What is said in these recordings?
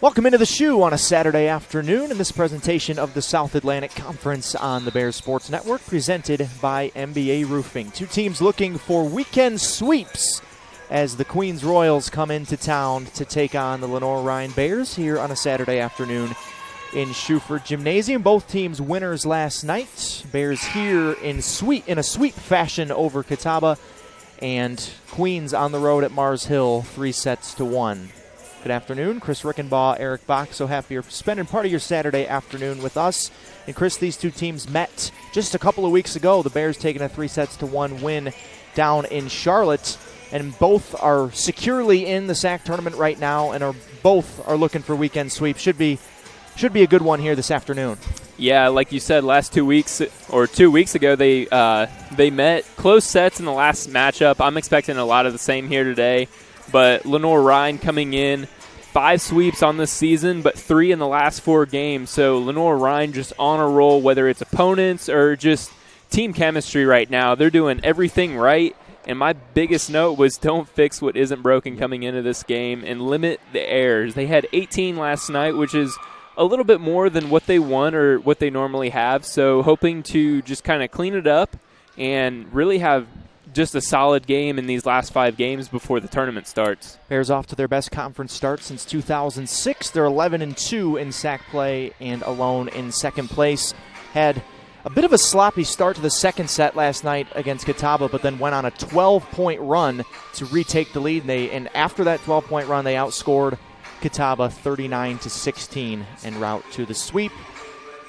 Welcome into the Shoe on a Saturday afternoon in this presentation of the South Atlantic Conference on the Bears Sports Network, presented by MBA Roofing. Two teams looking for weekend sweeps as the Queens Royals come into town to take on the Lenoir-Rhyne Bears here on a Saturday afternoon in Schuford Gymnasium. Both teams winners last night. Bears here in a sweep fashion over Catawba, and Queens on the road at Mars Hill 3-1. Good afternoon. Chris Rickenbaugh, Eric Bach. So happy you're spending part of your Saturday afternoon with us. And Chris, these two teams met just a couple of weeks ago. The Bears taking a 3-1 win down in Charlotte. And both are securely in the SAC tournament right now and both are looking for weekend sweeps. Should be a good one here this afternoon. Yeah, like you said, last 2 weeks or 2 weeks ago, they met close sets in the last matchup. I'm expecting a lot of the same here today. But Lenoir-Rhyne coming in, 5 sweeps on this season, but 3 in the last 4 games. So Lenoir-Rhyne just on a roll, whether it's opponents or just team chemistry right now. They're doing everything right. And my biggest note was don't fix what isn't broken coming into this game and limit the errors. They had 18 last night, which is a little bit more than what they won or what they normally have. So hoping to just kind of clean it up and really have just a solid game in these last 5 games before the tournament starts. Bears off to their best conference start since 2006. They're 11-2 in SAC play and alone in second place. Had a bit of a sloppy start to the second set last night against Catawba, but then went on a 12-point run to retake the lead. And after that 12-point run, they outscored Catawba 39-16 en route to the sweep.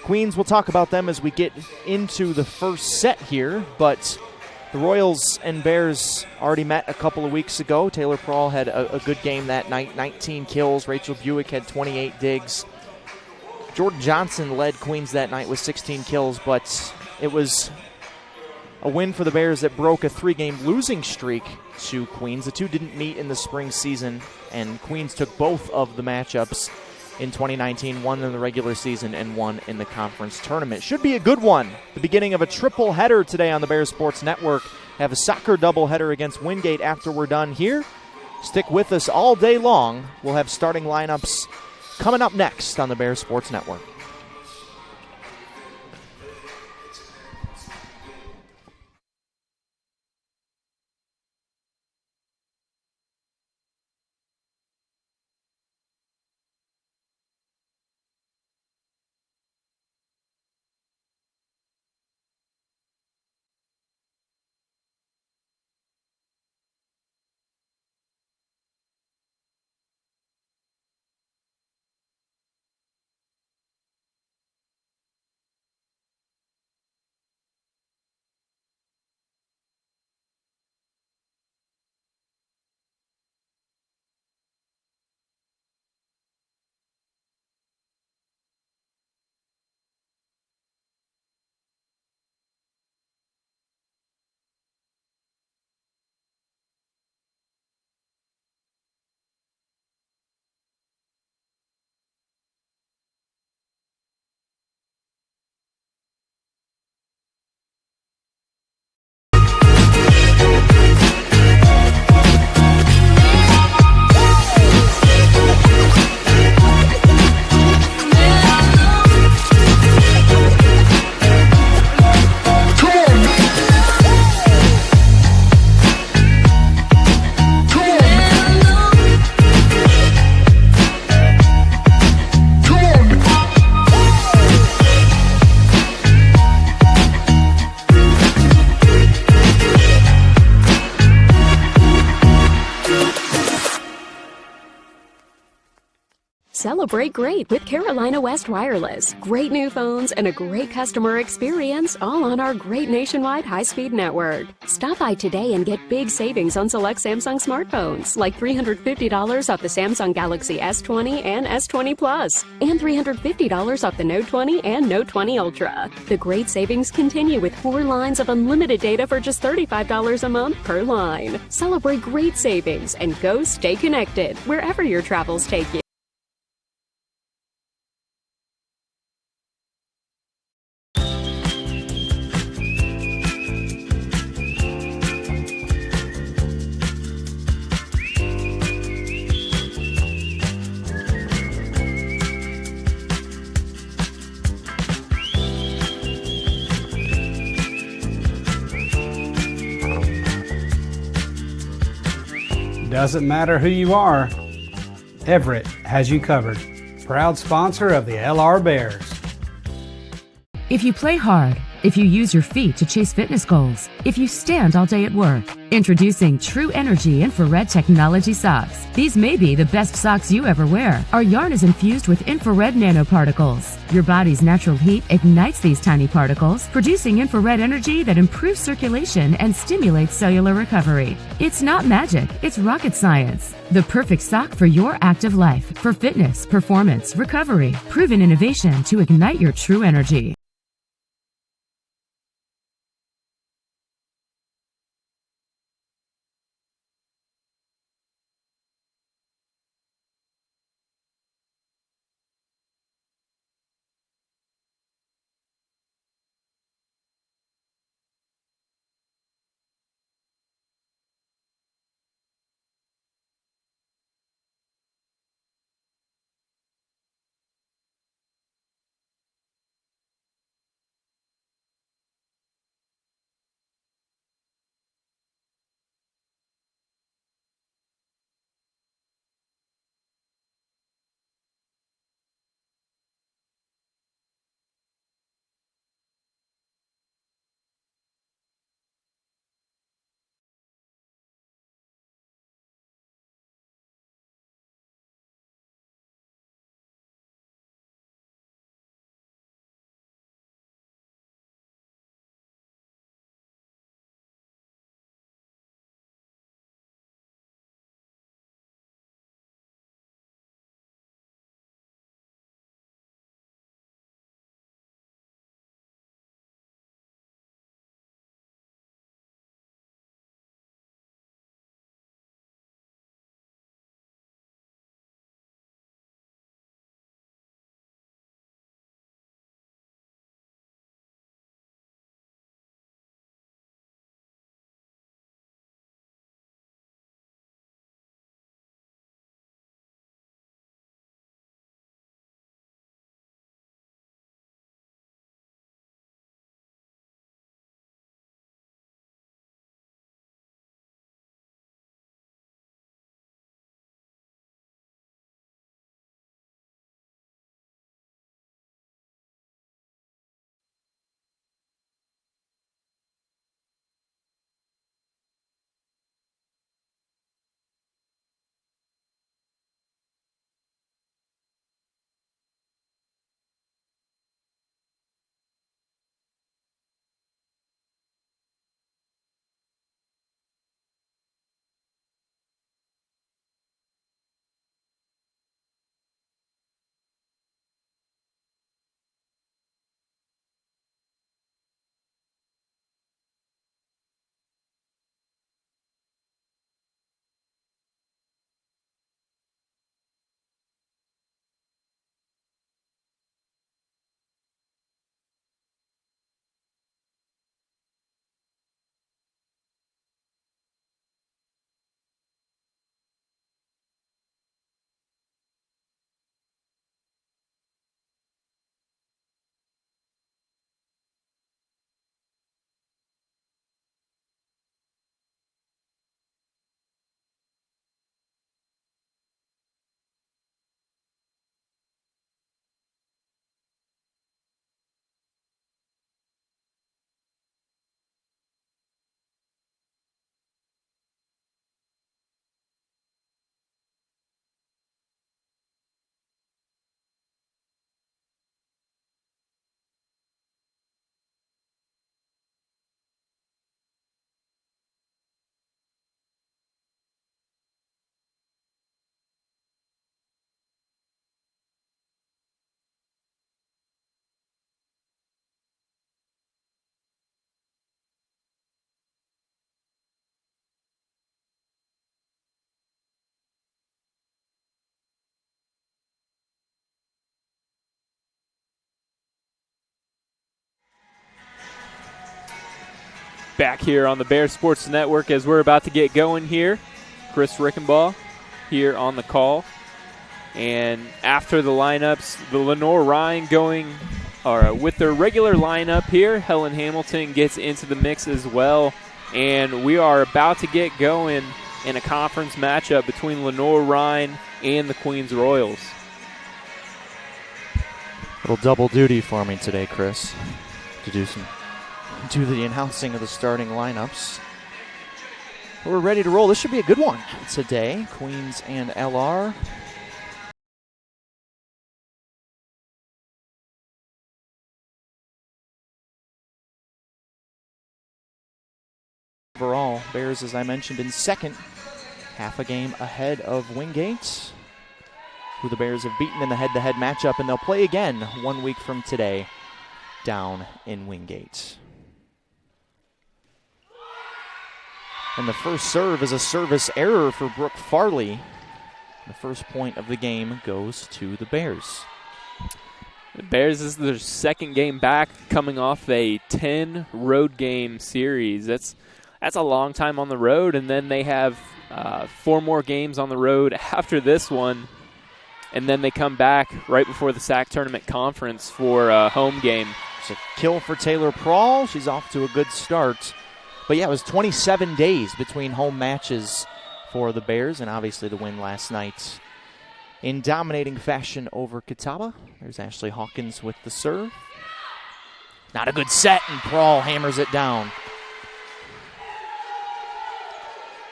Queens, we'll talk about them as we get into the first set here, but the Royals and Bears already met a couple of weeks ago. Taylor Prawl had a good game that night, 19 kills. Rachel Buick had 28 digs. Jordan Johnson led Queens that night with 16 kills, but it was a win for the Bears that broke a 3-game losing streak to Queens. The two didn't meet in the spring season, and Queens took both of the matchups in 2019, one in the regular season and one in the conference tournament. Should be a good one. The beginning of a triple header today on the Bears Sports Network. Have a soccer doubleheader against Wingate after we're done here. Stick with us all day long. We'll have starting lineups coming up next on the Bears Sports Network. Celebrate great with Carolina West Wireless. Great new phones and a great customer experience, all on our great nationwide high-speed network. Stop by today and get big savings on select Samsung smartphones, like $350 off the Samsung Galaxy S20 and S20 Plus, and $350 off the Note 20 and Note 20 Ultra. The great savings continue with 4 lines of unlimited data for just $35 a month per line. Celebrate great savings and go stay connected wherever your travels take you. doesn't matter who you are, Everett has you covered. Proud sponsor of the LR Bears. If you play hard, if you use your feet to chase fitness goals, if you stand all day at work, introducing True Energy Infrared Technology Socks. These may be the best socks you ever wear. Our yarn is infused with infrared nanoparticles. Your body's natural heat ignites these tiny particles, producing infrared energy that improves circulation and stimulates cellular recovery. It's not magic, it's rocket science. The perfect sock for your active life, for fitness, performance, recovery. Proven innovation to ignite your true energy. Back here on the Bear Sports Network as we're about to get going here. Chris Rickenbaugh here on the call. And after the lineups, the Lenoir-Rhyne going with their regular lineup here. Helen Hamilton gets into the mix as well. And we are about to get going in a conference matchup between Lenoir-Rhyne and the Queens Royals. Little double duty for me today, Chris, to do the announcing of the starting lineups. We're ready to roll. This should be a good one today. Queens and LR. Overall, Bears, as I mentioned, in second, half a game ahead of Wingate, who the Bears have beaten in the head-to-head matchup, and they'll play again 1 week from today down in Wingate. And the first serve is a service error for Brooke Farley. The first point of the game goes to the Bears. The Bears, this is their second game back, coming off a 10 road game series. That's a long time on the road, and then they have 4 more games on the road after this one, and then they come back right before the SAC tournament conference for a home game. It's a kill for Taylor Prawl. She's off to a good start. But yeah, it was 27 days between home matches for the Bears, and obviously the win last night in dominating fashion over Catawba. There's Ashley Hawkins with the serve. Not a good set, and Prawl hammers it down.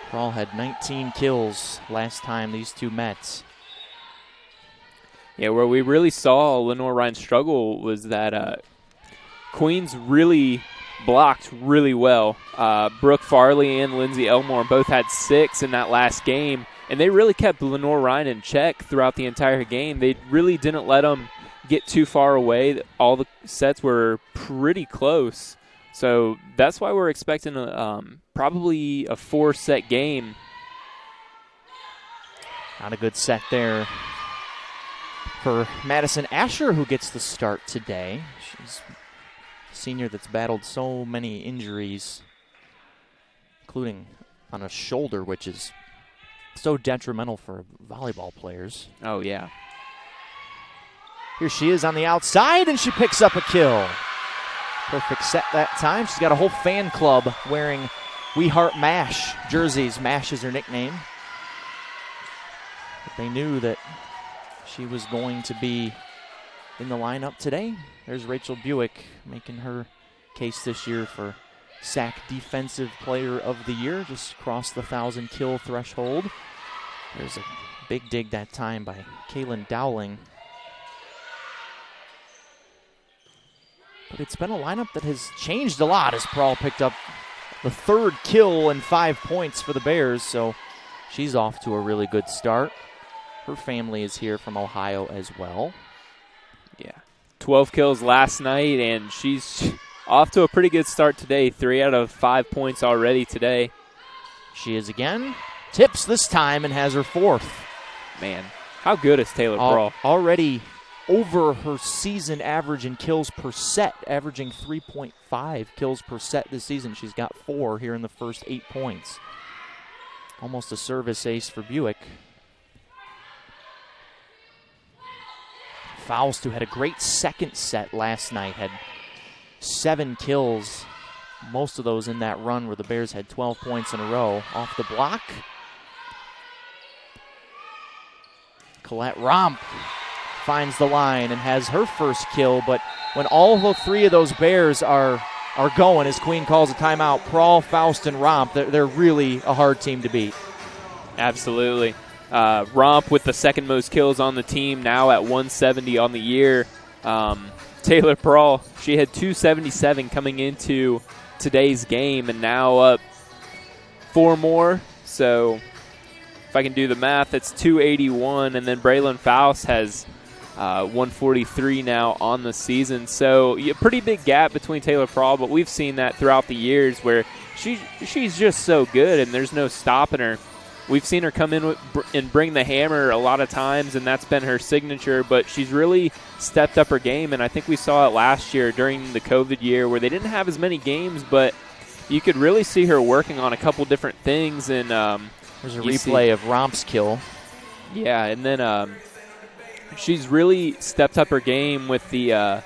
Prawl had 19 kills last time these two met. Yeah, where we really saw Lenoir-Rhyne struggle was that Queens really blocked really well. Brooke Farley and Lindsay Elmore both had 6 in that last game, and they really kept Lenoir-Rhyne in check throughout the entire game. They really didn't let them get too far away. All the sets were pretty close. So that's why we're expecting probably a 4-set game. Not a good set there for Madison Asher, who gets the start today. She's a senior that's battled so many injuries, including on a shoulder, which is so detrimental for volleyball players. Oh, yeah. Here she is on the outside, and she picks up a kill. Perfect set that time. She's got a whole fan club wearing We Heart MASH jerseys. MASH is her nickname. But they knew that she was going to be in the lineup today. There's Rachel Buick making her case this year for SAC Defensive Player of the Year. Just crossed the 1,000 kill threshold. There's a big dig that time by Kaylin Dowling. But it's been a lineup that has changed a lot as Prawl picked up the 3rd kill and 5 points for the Bears, so she's off to a really good start. Her family is here from Ohio as well. Yeah, 12 kills last night, and she's off to a pretty good start today. 3 out of 5 points already today. She is again. Tips this time and has her 4th. Man, how good is Taylor Prawl? Already over her season average in kills per set, averaging 3.5 kills per set this season. She's got 4 here in the first 8 points. Almost a service ace for Buick. Faust, who had a great second set last night, had 7 kills, most of those in that run where the Bears had 12 points in a row. Off the block, Colette Romp finds the line and has her first kill, but when all 3 of those Bears are going, as Queen calls a timeout, Prawl, Faust, and Romp, they're really a hard team to beat. Absolutely. Romp with the 2nd most kills on the team, now at 170 on the year. Taylor Prawl, she had 277 coming into today's game, and now up 4 more. So if I can do the math, it's 281, and then Braylon Faust has 143 now on the season. So a pretty big gap between Taylor Prawl, but we've seen that throughout the years where she's just so good and there's no stopping her. We've seen her come in and bring the hammer a lot of times, and that's been her signature, but she's really stepped up her game, and I think we saw it last year during the COVID year where they didn't have as many games, but you could really see her working on a couple different things. And there's a replay of Romp's kill. Yeah, and then she's really stepped up her game with the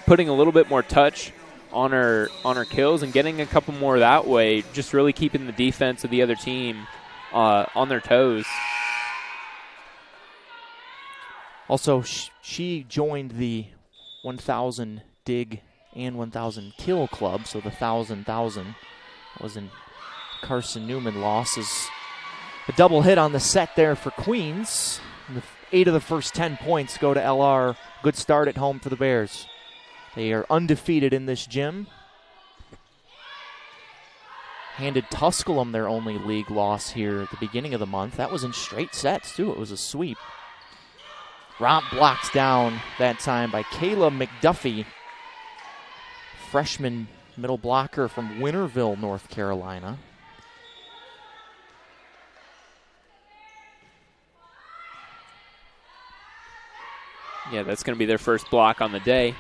putting a little bit more touch on her kills and getting a couple more that way, just really keeping the defense of the other team on their toes. Also, she joined the 1,000 dig and 1,000 kill club, so the 1,000 was in Carson Newman losses. A double hit on the set there for Queens. 8 of the first 10 points go to LR. Good start at home for the Bears. They are undefeated in this gym. Handed Tusculum their only league loss here at the beginning of the month. That was in straight sets, too. It was a sweep. Romp blocks down that time by Kayla McDuffie, freshman middle blocker from Winterville, North Carolina. Yeah, that's going to be their first block on the day.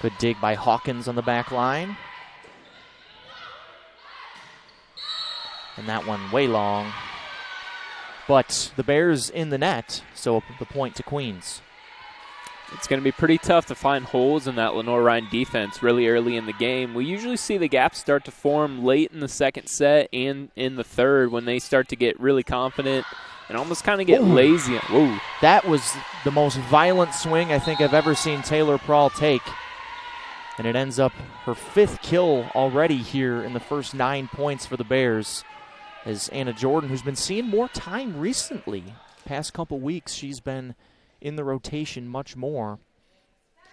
Good dig by Hawkins on the back line. And that one way long. But the Bears in the net, so the point to Queens. It's going to be pretty tough to find holes in that Lenoir-Rhyne defense really early in the game. We usually see the gaps start to form late in the second set and in the third when they start to get really confident and almost kind of get lazy. Whoa. That was the most violent swing I think I've ever seen Taylor Prawl take. And it ends up her 5th kill already here in the first 9 points for the Bears. As Anna Jordan, who's been seeing more time recently, past couple weeks, she's been in the rotation much more.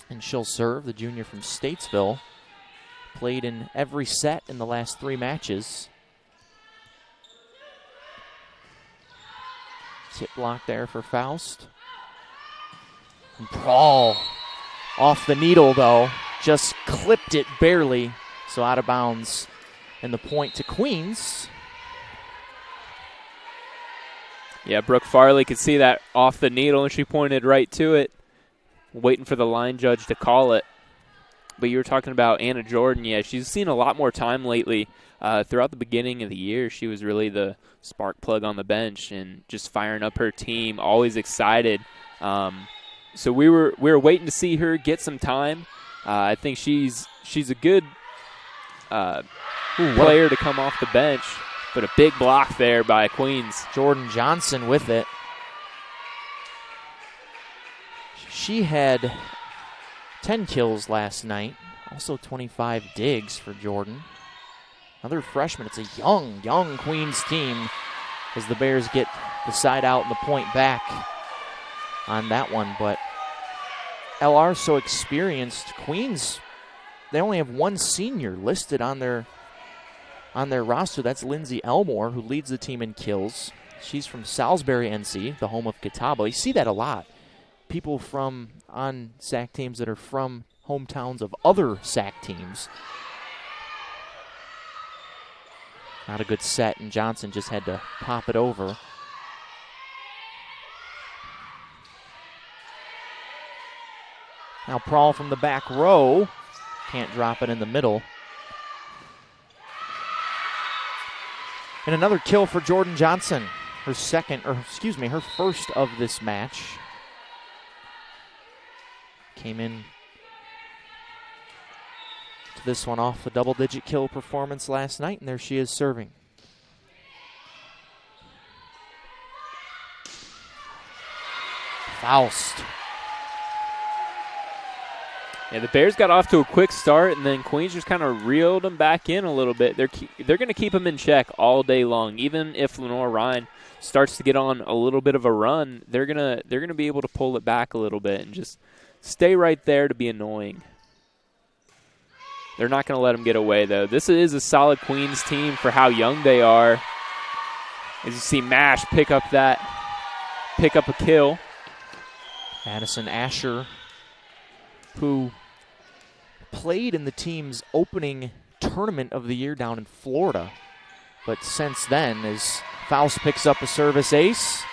And she'll serve, the junior from Statesville. Played in every set in the last 3 matches. Tip block there for Faust. And Prawl off the needle, though. Just clipped it barely, so out of bounds. And the point to Queens. Yeah, Brooke Farley could see that off the needle, and she pointed right to it, waiting for the line judge to call it. But you were talking about Anna Jordan. Yeah, she's seen a lot more time lately. Throughout the beginning of the year, she was really the spark plug on the bench and just firing up her team, always excited. So we were waiting to see her get some time. I think she's a good player to come off the bench. But a big block there by Queens. Jordan Johnson with it. She had 10 kills last night. Also 25 digs for Jordan. Another freshman. It's a young Queens team as the Bears get the side out and the point back on that one. But LR so experienced. Queens, they only have one senior listed on their roster. That's Lindsay Elmore, who leads the team in kills. She's from Salisbury, NC, the home of Catawba. You see that a lot. People on SAC teams that are from hometowns of other SAC teams. Not a good set, and Johnson just had to pop it over. Now Prawl from the back row. Can't drop it in the middle. And another kill for Jordan Johnson. Her first of this match. Came in to this one off a double-digit kill performance last night, and there she is serving. Faust. Yeah, the Bears got off to a quick start, and then Queens just kind of reeled them back in a little bit. They're going to keep them in check all day long. Even if Lenoir-Rhyne starts to get on a little bit of a run, they're gonna be able to pull it back a little bit and just stay right there to be annoying. They're not going to let them get away, though. This is a solid Queens team for how young they are. As you see Mash pick up a kill. Madison Asher, who played in the team's opening tournament of the year down in Florida. But since then, as Faust picks up a service ace.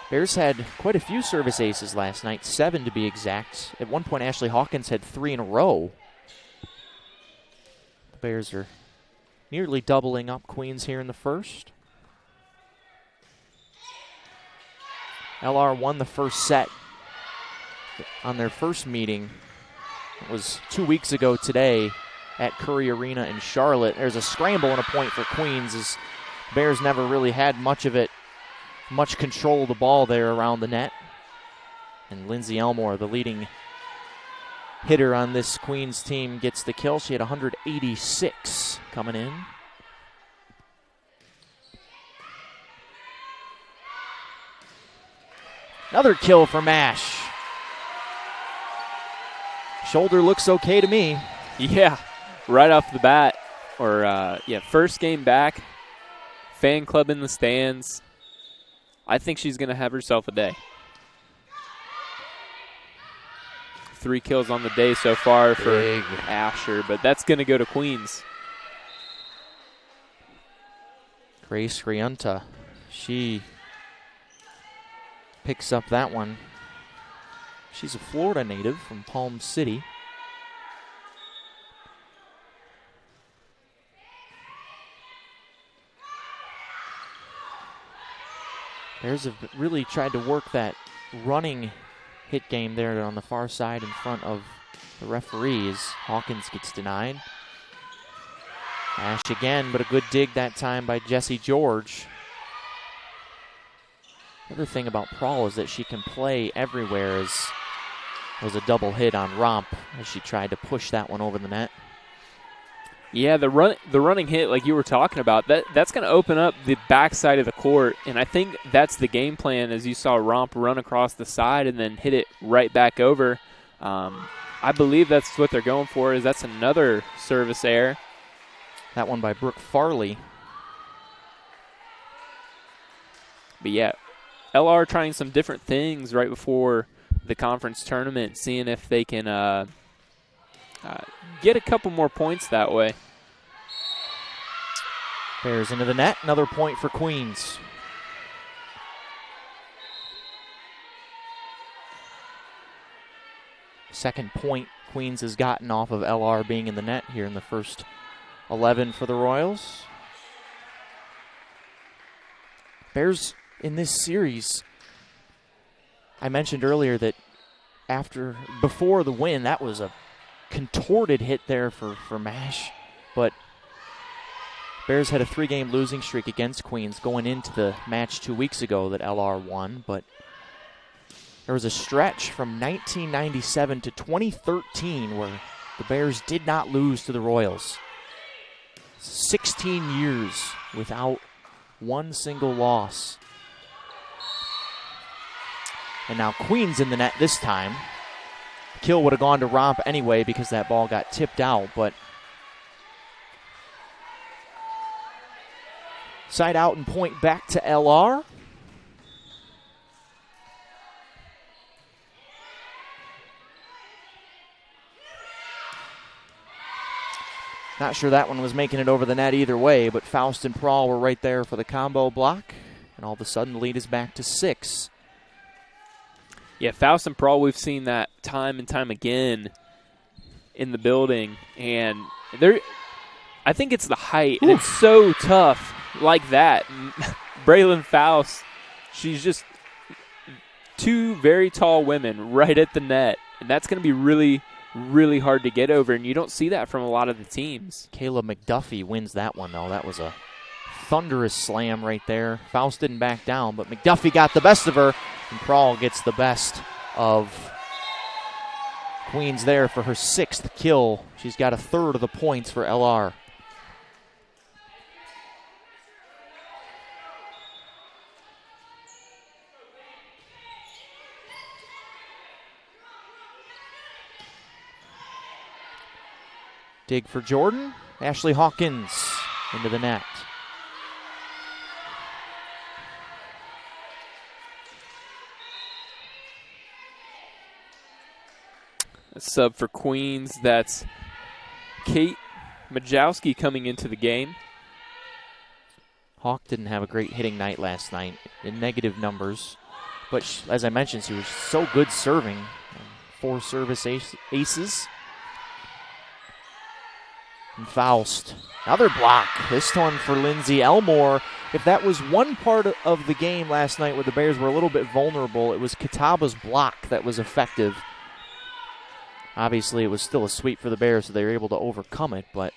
Bears had quite a few service aces last night, 7 to be exact. At one point, Ashley Hawkins had 3 in a row. The Bears are nearly doubling up Queens here in the first. LR won the first set on their first meeting. It was 2 weeks ago today at Curry Arena in Charlotte. There's a scramble and a point for Queens, as Bears never really had much control of the ball there around the net. And Lindsay Elmore, the leading hitter on this Queens team, gets the kill. She had 186 coming in. Another kill for Mash. Shoulder looks okay to me. Yeah, right off the bat. First game back. Fan club in the stands. I think she's going to have herself a day. 3 kills on the day so far for Asher, but that's going to go to Queens. Grace Riunta, she picks up that one. She's a Florida native from Palm City. Bears have really tried to work that running hit game there on the far side in front of the referees. Hawkins gets denied. Ash again, but a good dig that time by Jessie George. The other thing about Prawl is that she can play everywhere, as was a double hit on Romp as she tried to push that one over the net. Yeah, the running hit, like you were talking about, that's going to open up the backside of the court, and I think that's the game plan, as you saw Romp run across the side and then hit it right back over. I believe that's what they're going for, is that's another service error. That one by Brooke Farley. But yeah, LR trying some different things right before the conference tournament, seeing if they can get a couple more points that way. Bears into the net. Another point for Queens. Second point Queens has gotten off of LR being in the net here in the first 11 for the Royals. Bears in this series, I mentioned earlier that before the win, that was a contorted hit there for Mash, but Bears had a 3-game losing streak against Queens going into the match 2 weeks ago that LR won, but there was a stretch from 1997 to 2013 where the Bears did not lose to the Royals. 16 years without one single loss. And now Queens in the net this time. Kill would have gone to Romp anyway because that ball got tipped out, but side out and point back to LR. Not sure that one was making it over the net either way, but Faust and Prawl were right there for the combo block, and all of a sudden the lead is back to 6. Yeah, Faust and Prawl, we've seen that time and time again in the building, and I think it's the height, and it's so tough like that. Braylon Faust, she's just 2 very tall women right at the net, and that's going to be really, really hard to get over, and you don't see that from a lot of the teams. Kayla McDuffie wins that one, though. That was a thunderous slam right there. Faust didn't back down, but McDuffie got the best of her, and Prawl gets the best of Queens there for her 6th kill. She's got a third of the points for LR. Dig for Jordan. Ashley Hawkins into the net. A sub for Queens, that's Kate Majowski coming into the game. Hawk didn't have a great hitting night last night in negative numbers, but as I mentioned, she was so good serving. 4 service aces. And Faust. Another block. This one for Lindsay Elmore. If that was one part of the game last night where the Bears were a little bit vulnerable, it was Kataba's block that was effective. Obviously, it was still a sweep for the Bears, so they were able to overcome it. But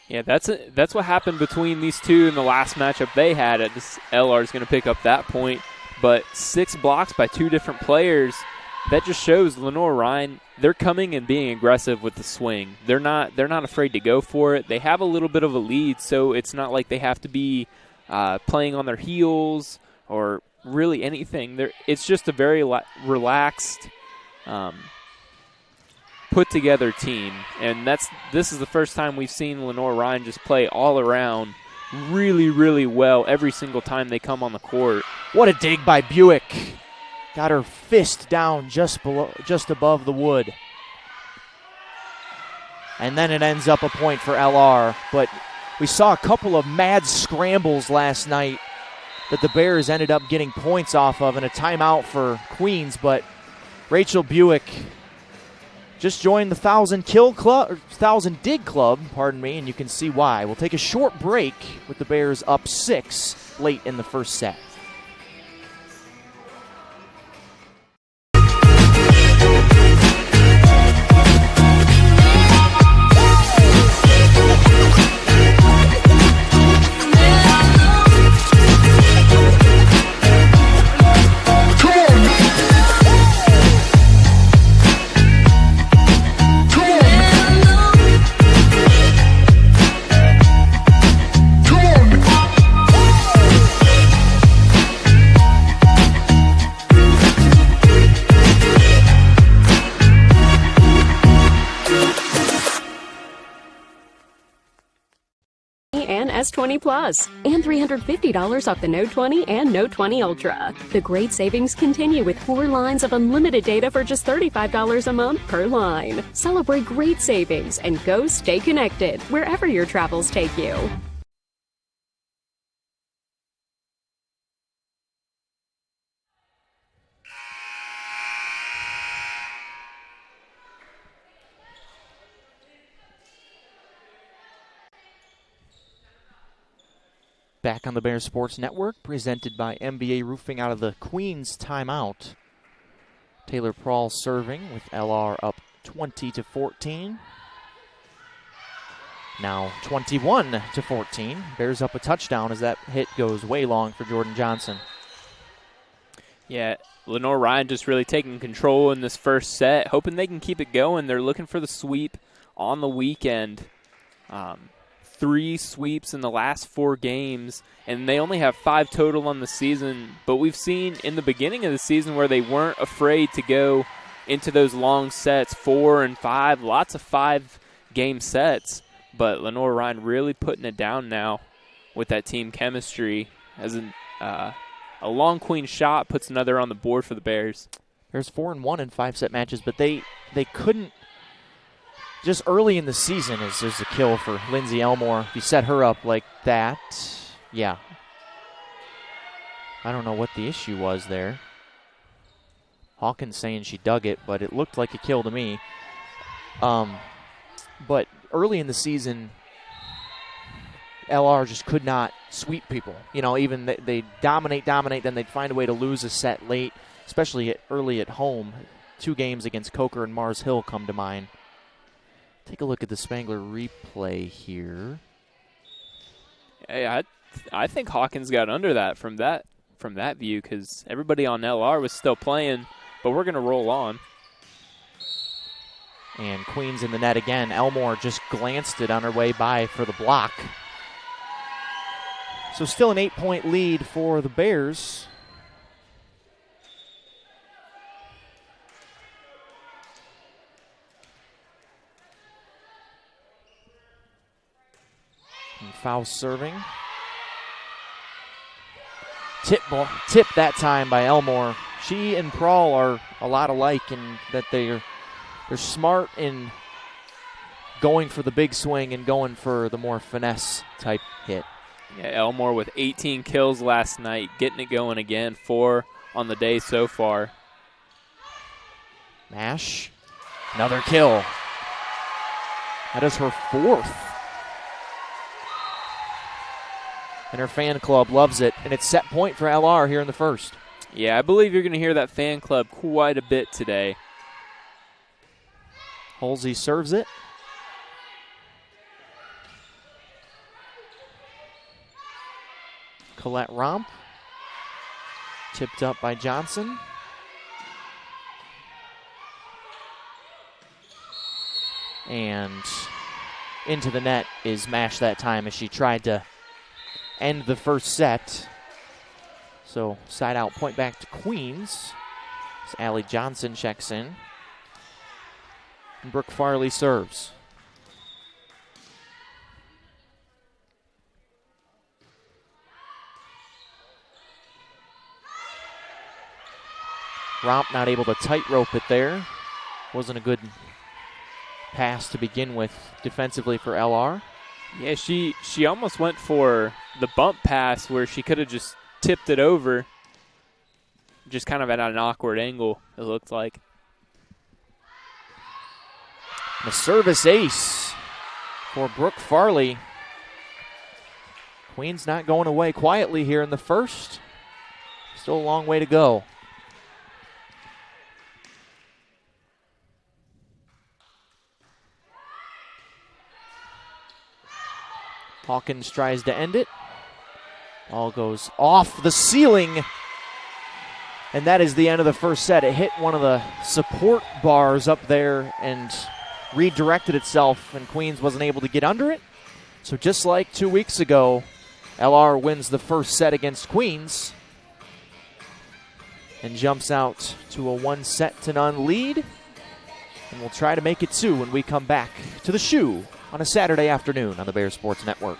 yeah, that's what happened between these two in the last matchup they had. LR is going to pick up that point, but 6 blocks by 2 different players. That just shows Lenoir-Rhyne, they're coming and being aggressive with the swing. They're not afraid to go for it. They have a little bit of a lead, so it's not like they have to be playing on their heels or really anything. It's just a very relaxed, put-together team, and this is the first time we've seen Lenoir-Rhyne just play all around really, really well every single time they come on the court. What a dig by Buick. Got her fist down just above the wood. And then it ends up a point for LR. But we saw a couple of mad scrambles last night that the Bears ended up getting points off of, and a timeout for Queens. But Rachel Buick just joined the 1,000 dig club, and you can see why. We'll take a short break with the Bears up 6 late in the first set. S20 Plus and $350 off the Note 20 and Note 20 Ultra. The great savings continue with 4 lines of unlimited data for just $35 a month per line. Celebrate great savings and go stay connected wherever your travels take you. Back on the Bears Sports Network, presented by MBA Roofing out of the Queens timeout. Taylor Prawl serving with LR up 20-14. Now 21-14. Bears up a touchdown as that hit goes way long for Jordan Johnson. Yeah, Lenoir-Rhyne just really taking control in this first set, hoping they can keep it going. They're looking for the sweep on the weekend. 3 sweeps in the last 4 games, and they only have 5 total on the season. But we've seen in the beginning of the season where they weren't afraid to go into those long sets, 4 and 5, lots of 5-game sets. But Lenoir-Rhyne really putting it down now with that team chemistry. As a long queen shot puts another on the board for the Bears. There's 4-1 in 5-set matches, but they couldn't. Just early in the season is there's a kill for Lindsay Elmore. If you set her up like that, yeah. I don't know what the issue was there. Hawkins saying she dug it, but it looked like a kill to me. But early in the season, LR just could not sweep people. You know, even they dominate, then they'd find a way to lose a set late, especially early at home. 2 games against Coker and Mars Hill come to mind. Take a look at the Spangler replay here. Hey, I think Hawkins got under that from that view because everybody on LR was still playing, but we're going to roll on. And Queens in the net again. Elmore just glanced it on her way by for the block. So still an 8-point lead for the Bears. And foul serving. Tip that time by Elmore. She and Prawl are a lot alike in that they're smart in going for the big swing and going for the more finesse type hit. Yeah, Elmore with 18 kills last night, getting it going again, 4 on the day so far. Mash, another kill. That is her 4th. And her fan club loves it, and it's set point for LR here in the first. Yeah, I believe you're going to hear that fan club quite a bit today. Halsey serves it. Colette Romp. Tipped up by Johnson. And into the net is Mash that time as she tried to end the first set. So side out, point back to Queens. As Allie Johnson checks in. And Brooke Farley serves. Romp not able to tightrope it there. Wasn't a good pass to begin with defensively for LR. Yeah, she almost went for the bump pass where she could have just tipped it over. Just kind of at an awkward angle, it looked like. And a service ace for Brooke Farley. Queens not going away quietly here in the first. Still a long way to go. Hawkins tries to end it. Ball goes off the ceiling. And that is the end of the first set. It hit one of the support bars up there and redirected itself, and Queens wasn't able to get under it. So just like 2 weeks ago, LR wins the first set against Queens and jumps out to a 1-0 lead. And we'll try to make it 2 when we come back to the Shoe on a Saturday afternoon on the Bear Sports Network.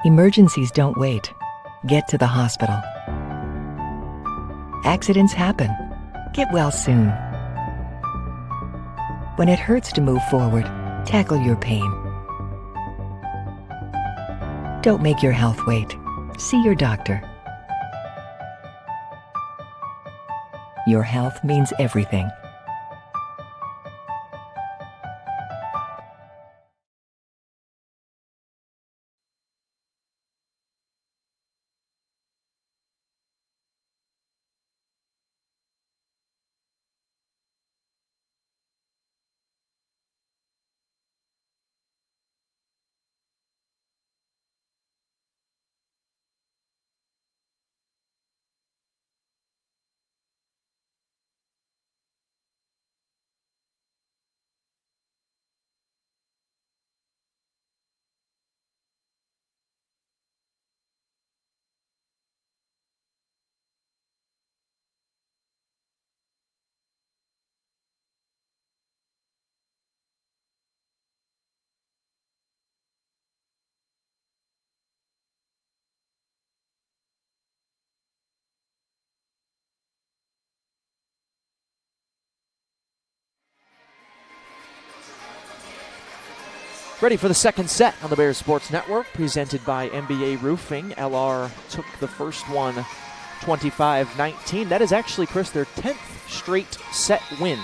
Emergencies don't wait. Get to the hospital. Accidents happen. Get well soon. When it hurts to move forward, tackle your pain. Don't make your health wait. See your doctor. Your health means everything. Ready for the second set on the Bears Sports Network, presented by NBA Roofing. LR took the first one 25-19. That is actually, Chris, their 10th straight set win.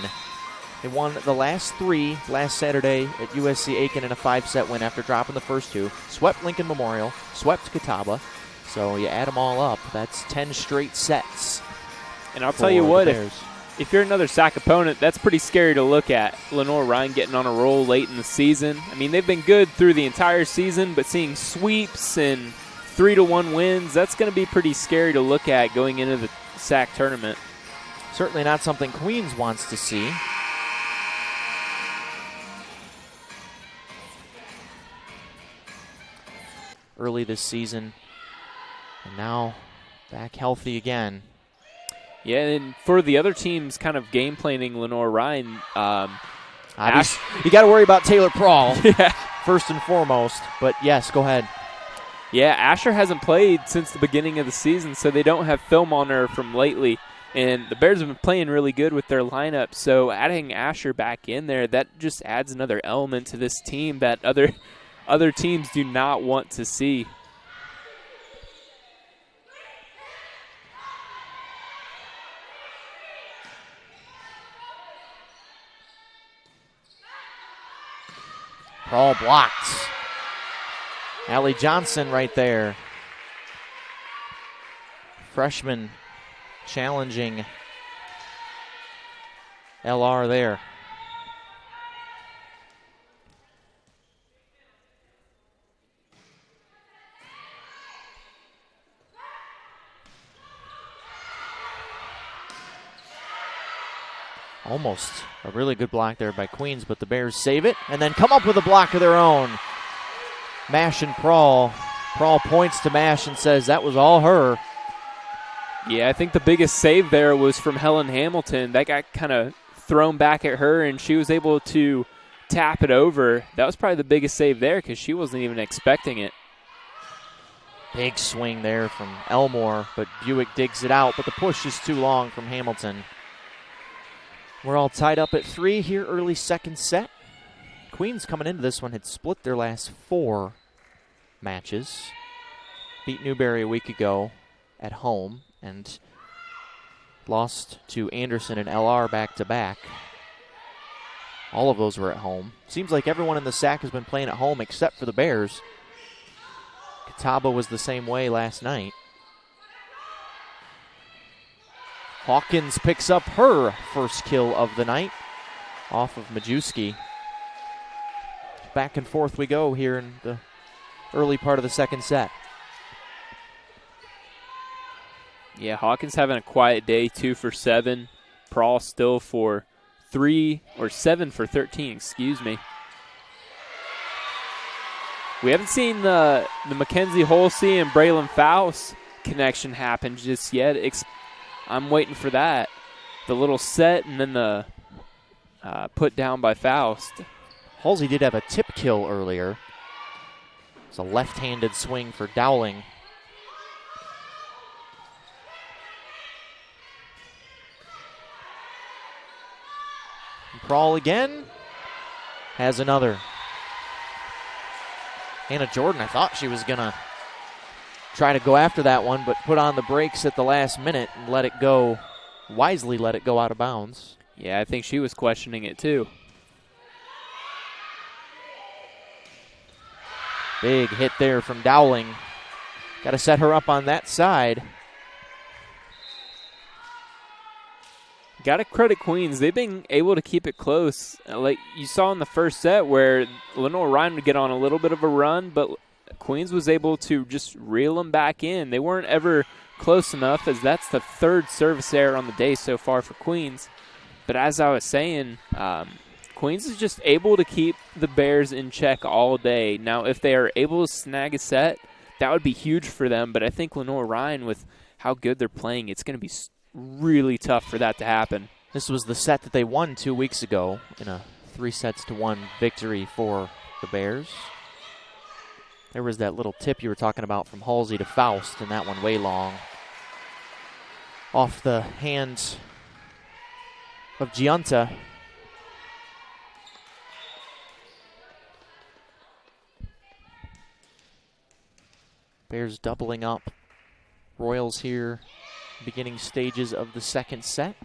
They won the last 3 last Saturday at USC Aiken in a 5-set win after dropping the first 2. Swept Lincoln Memorial, swept Catawba. So you add them all up, that's 10 straight sets. And I'll tell you what, if you're another SAC opponent, that's pretty scary to look at. Lenoir-Rhyne getting on a roll late in the season. I mean, they've been good through the entire season, but seeing sweeps and 3-1 wins, that's going to be pretty scary to look at going into the SAC tournament. Certainly not something Queens wants to see. Early this season, and now back healthy again. Yeah, and for the other teams kind of game planning Lenoir-Rhyne, you got to worry about Taylor Prawl first and foremost. But yes, go ahead. Yeah, Asher hasn't played since the beginning of the season, so they don't have film on her from lately. And the Bears have been playing really good with their lineup, so adding Asher back in there, that just adds another element to this team that other teams do not want to see. All blocked. Allie Johnson right there. Freshman challenging LR there. Almost a really good block there by Queens, but the Bears save it and then come up with a block of their own. Mash and Prawl. Prawl points to Mash and says that was all her. Yeah, I think the biggest save there was from Helen Hamilton. That got kind of thrown back at her, and she was able to tap it over. That was probably the biggest save there because she wasn't even expecting it. Big swing there from Elmore, but Buick digs it out, but the push is too long from Hamilton. We're all tied up at 3 here, early second set. Queens coming into this one had split their last 4 matches. Beat Newberry a week ago at home and lost to Anderson and LR back-to-back. All of those were at home. Seems like everyone in the SAC has been playing at home except for the Bears. Catawba was the same way last night. Hawkins picks up her first kill of the night off of Majewski. Back and forth we go here in the early part of the second set. Yeah, Hawkins having a quiet day, 2 for 7. Prawl still for 7 for 13, excuse me. We haven't seen the Mackenzie Holsey and Braylon Faust connection happen just yet. I'm waiting for that. The little set and then the put down by Faust. Halsey did have a tip kill earlier. It's a left-handed swing for Dowling. And Prawl again. Has another. Hannah Jordan, I thought she was going to try to go after that one, but put on the brakes at the last minute and let it go, wisely let it go out of bounds. Yeah, I think she was questioning it too. Big hit there from Dowling. Got to set her up on that side. Got to credit Queens. They've been able to keep it close. Like you saw in the first set where Lenoir-Rhyne would get on a little bit of a run, but Queens was able to just reel them back in. They weren't ever close enough, as that's the 3rd service error on the day so far for Queens. But as I was saying, Queens is just able to keep the Bears in check all day. Now, if they are able to snag a set, that would be huge for them. But I think Lenoir-Rhyne, with how good they're playing, it's going to be really tough for that to happen. This was the set that they won 2 weeks ago in a 3-1 victory for the Bears. There was that little tip you were talking about from Halsey to Faust, and that one way long. Off the hands of Giunta. Bears doubling up. Royals here, beginning stages of the second set.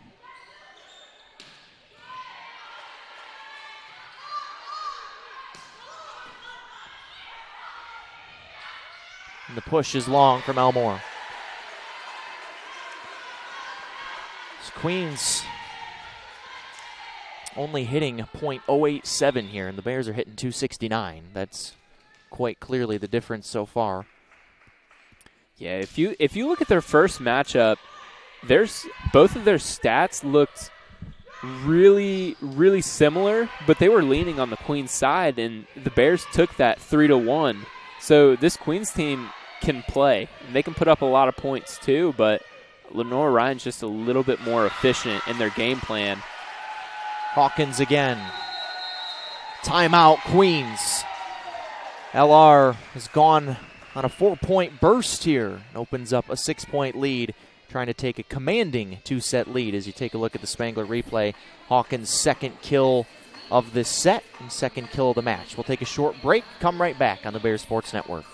And the push is long from Elmore. It's Queens only hitting .087 here, and the Bears are hitting .269. That's quite clearly the difference so far. Yeah, if you look at their first matchup, both of their stats looked really, really similar, but they were leaning on the Queens side, and the Bears took that 3-1. So this Queens team can play, and they can put up a lot of points too, but Lenoir-Rhyne's just a little bit more efficient in their game plan. Hawkins again. Timeout, Queens. LR has gone on a 4-point burst here. Opens up a 6-point lead, trying to take a commanding 2-set lead as you take a look at the Spangler replay. Hawkins' second kill of this set and second kill of the match. We'll take a short break, come right back on the Bears Sports Network.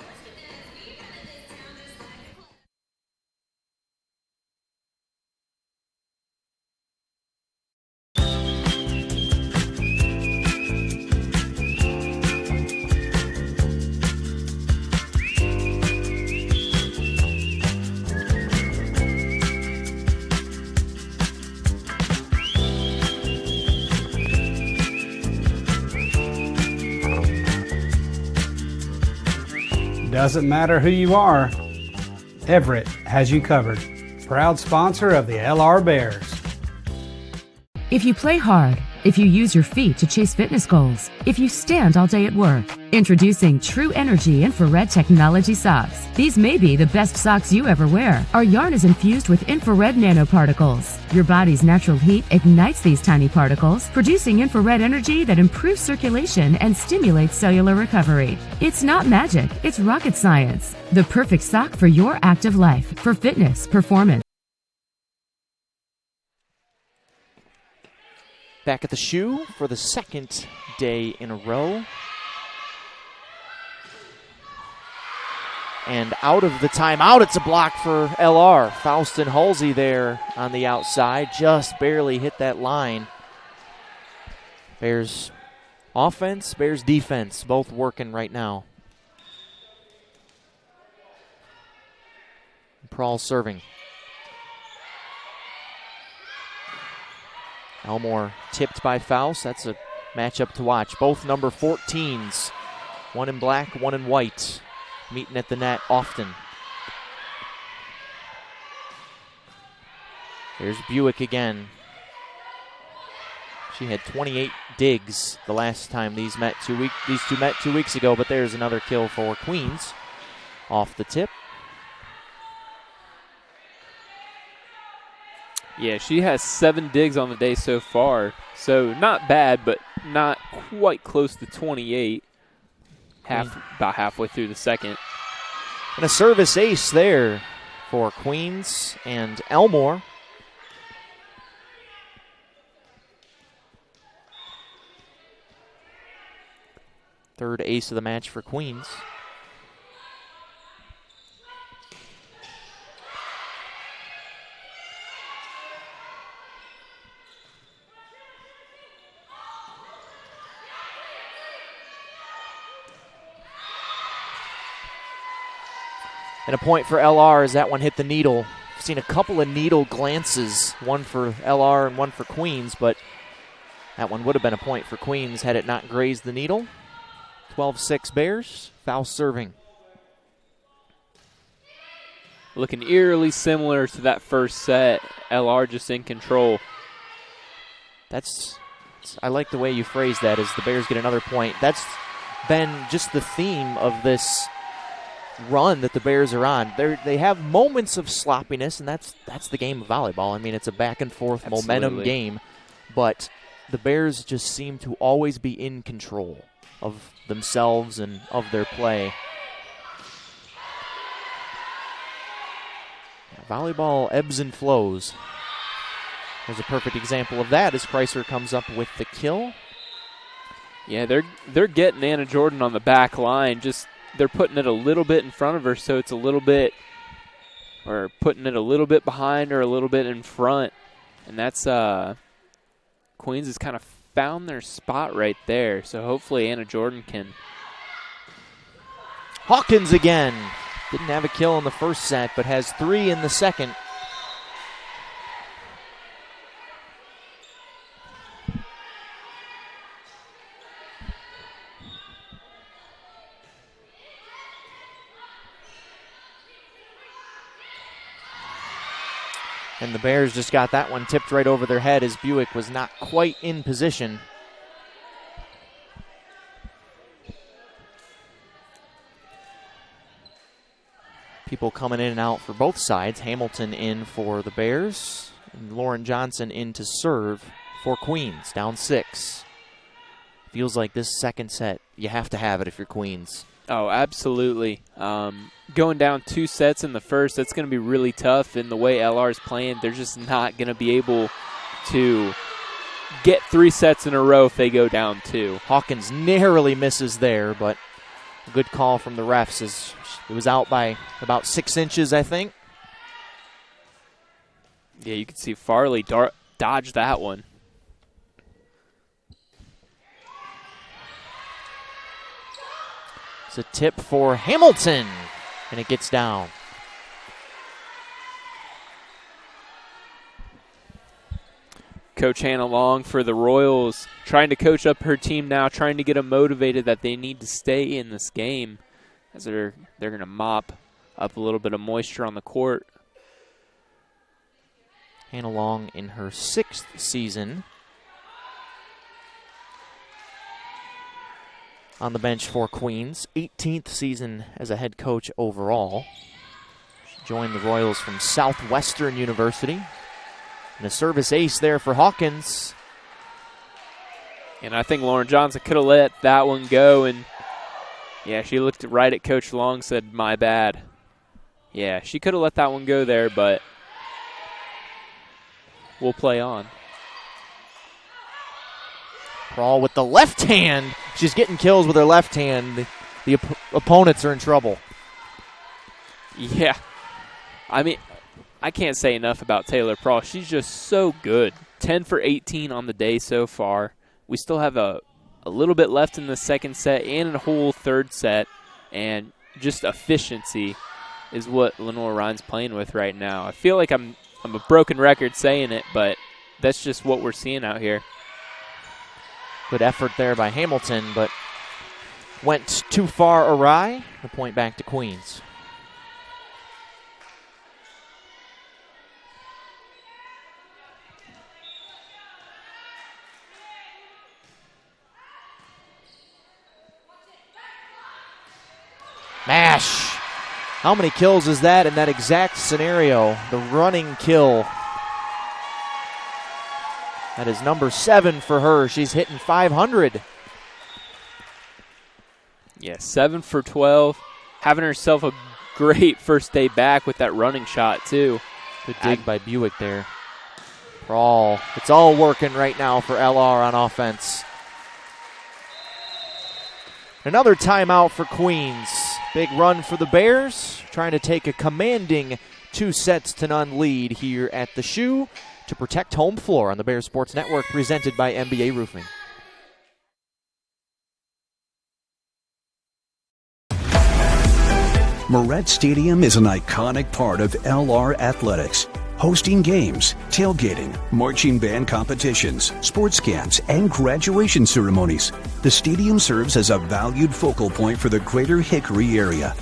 Doesn't matter who you are, Everett has you covered. Proud sponsor of the LR Bears. If you play hard, if you use your feet to chase fitness goals, if you stand all day at work, introducing True Energy Infrared Technology Socks. These may be the best socks you ever wear. Our yarn is infused with infrared nanoparticles. Your body's natural heat ignites these tiny particles, producing infrared energy that improves circulation and stimulates cellular recovery. It's not magic, it's rocket science. The perfect sock for your active life, for fitness, performance. Back at the shoe for the second day in a row. And out of the timeout, it's a block for LR. Faustin Halsey there on the outside, just barely hit that line. Bears offense, Bears defense, both working right now. Prawl serving. Elmore tipped by Faust. That's a matchup to watch. Both number 14s, one in black, one in white, meeting at the net often. There's Buick again. She had 28 digs the last time these two met 2 weeks ago, but there's another kill for Queens off the tip. Yeah, she has 7 digs on the day so far. So not bad, but not quite close to 28. About halfway through the second. And a service ace there for Queens and Elmore. Third ace of the match for Queens. And a point for LR as that one hit the needle. I've seen a couple of needle glances, one for LR and one for Queens, but that one would have been a point for Queens had it not grazed the needle. 12-6 Bears, foul serving. Looking eerily similar to that first set. LR just in control. I like the way you phrased that, as the Bears get another point. That's been just the theme of this run that the Bears are on. They have moments of sloppiness, and that's the game of volleyball. I mean, it's a back-and-forth momentum game, but the Bears just seem to always be in control of themselves and of their play. Volleyball ebbs and flows. There's a perfect example of that as Chrysler comes up with the kill. Yeah, they're getting Anna Jordan on the back line. Just they're putting it a little bit in front of her, so it's a little bit, or putting it a little bit behind or a little bit in front. And that's Queens has kind of found their spot right there. So hopefully Anna Jordan can. Hawkins again. Didn't have a kill in the first set, but has 3 in the second. And the Bears just got that one tipped right over their head as Buick was not quite in position. People coming in and out for both sides. Hamilton in for the Bears, and Lauren Johnson in to serve for Queens, down 6. Feels like this second set, you have to have it if you're Queens. Oh, absolutely. Going down 2 sets in the first, that's going to be really tough. And the way LR is playing, they're just not going to be able to get 3 sets in a row if they go down 2. Hawkins narrowly misses there, but a good call from the refs as it was out by about 6 inches, I think. Yeah, you can see Farley dodge that one. It's a tip for Hamilton, and it gets down. Coach Hannah Long for the Royals, trying to coach up her team now, trying to get them motivated that they need to stay in this game as they're going to mop up a little bit of moisture on the court. Hannah Long in her 6th season on the bench for Queens. 18th season as a head coach overall. She joined the Royals from Southwestern University. And a service ace there for Hawkins. And I think Lauren Johnson could have let that one go. And, yeah, she looked right at Coach Long, said, my bad. Yeah, she could have let that one go there, but we'll play on. Prawl with the left hand. She's getting kills with her left hand. The opponents are in trouble. Yeah. I mean, I can't say enough about Taylor Prawl. She's just so good. 10 for 18 on the day so far. We still have a little bit left in the second set and a whole third set. And just efficiency is what Lenoir-Rhyne's playing with right now. I feel like I'm a broken record saying it, but that's just what we're seeing out here. Good effort there by Hamilton, but went too far awry. The point back to Queens. Mash. How many kills is that in that exact scenario? The running kill. That is number 7 for her. She's hitting 500. Yeah, 7 for 12. Having herself a great first day back with that running shot, too. Good dig by Buick there. Prawl. It's all working right now for LR on offense. Another timeout for Queens. Big run for the Bears, trying to take a commanding 2-0 lead here at the Shoe to protect home floor on the Bears Sports Network, presented by MBA Roofing. Moret Stadium is an iconic part of LR athletics, hosting games, tailgating, marching band competitions, sports camps, and graduation ceremonies. The stadium serves as a valued focal point for the greater Hickory area.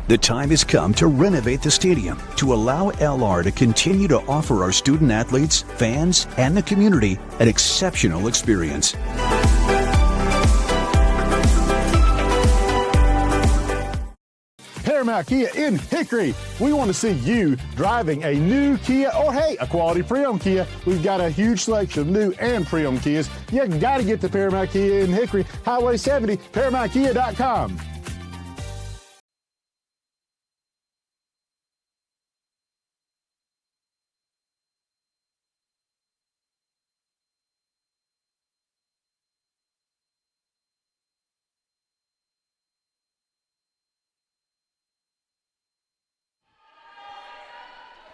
The time has come to renovate the stadium to allow LR to continue to offer our student athletes, fans, and the community an exceptional experience. Paramount Kia in Hickory. We want to see you driving a new Kia or, hey, a quality pre-owned Kia. We've got a huge selection of new and pre-owned Kias. You got to get to Paramount Kia in Hickory, Highway 70, ParamountKia.com.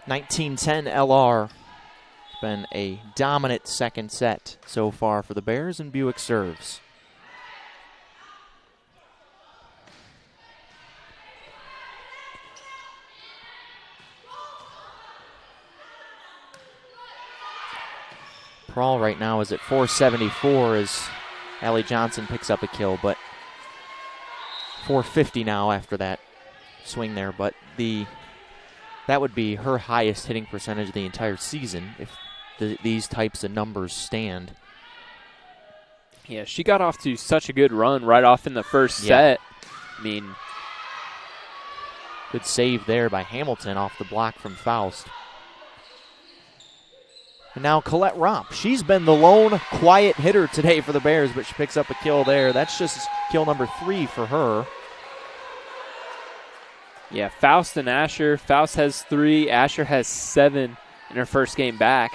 $19-10 LR. It's been a dominant second set so far for the Bears, and Buick serves. Prawl right now is at 474 as Allie Johnson picks up a kill, but 450 now after that swing there. But that would be her highest hitting percentage of the entire season if these types of numbers stand. Yeah, she got off to such a good run right off in the first set. I mean, good save there by Hamilton off the block from Faust. And now Colette Romp. She's been the lone quiet hitter today for the Bears, but she picks up a kill there. That's just kill number 3 for her. Yeah, Faust and Asher. Faust has 3. Asher has 7 in her first game back.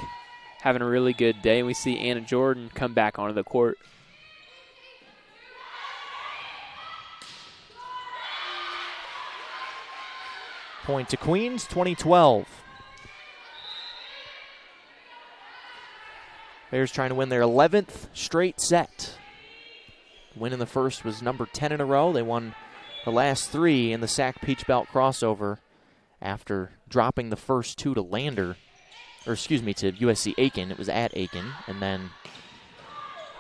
Having a really good day. And we see Anna Jordan come back onto the court. Point to Queens, 20-12. Bears trying to win their 11th straight set. Win in the first was number 10 in a row. They won the last 3 in the Sac Peach Belt crossover after dropping the first 2 to Lander, or excuse me, to USC Aiken. It was at Aiken. And then,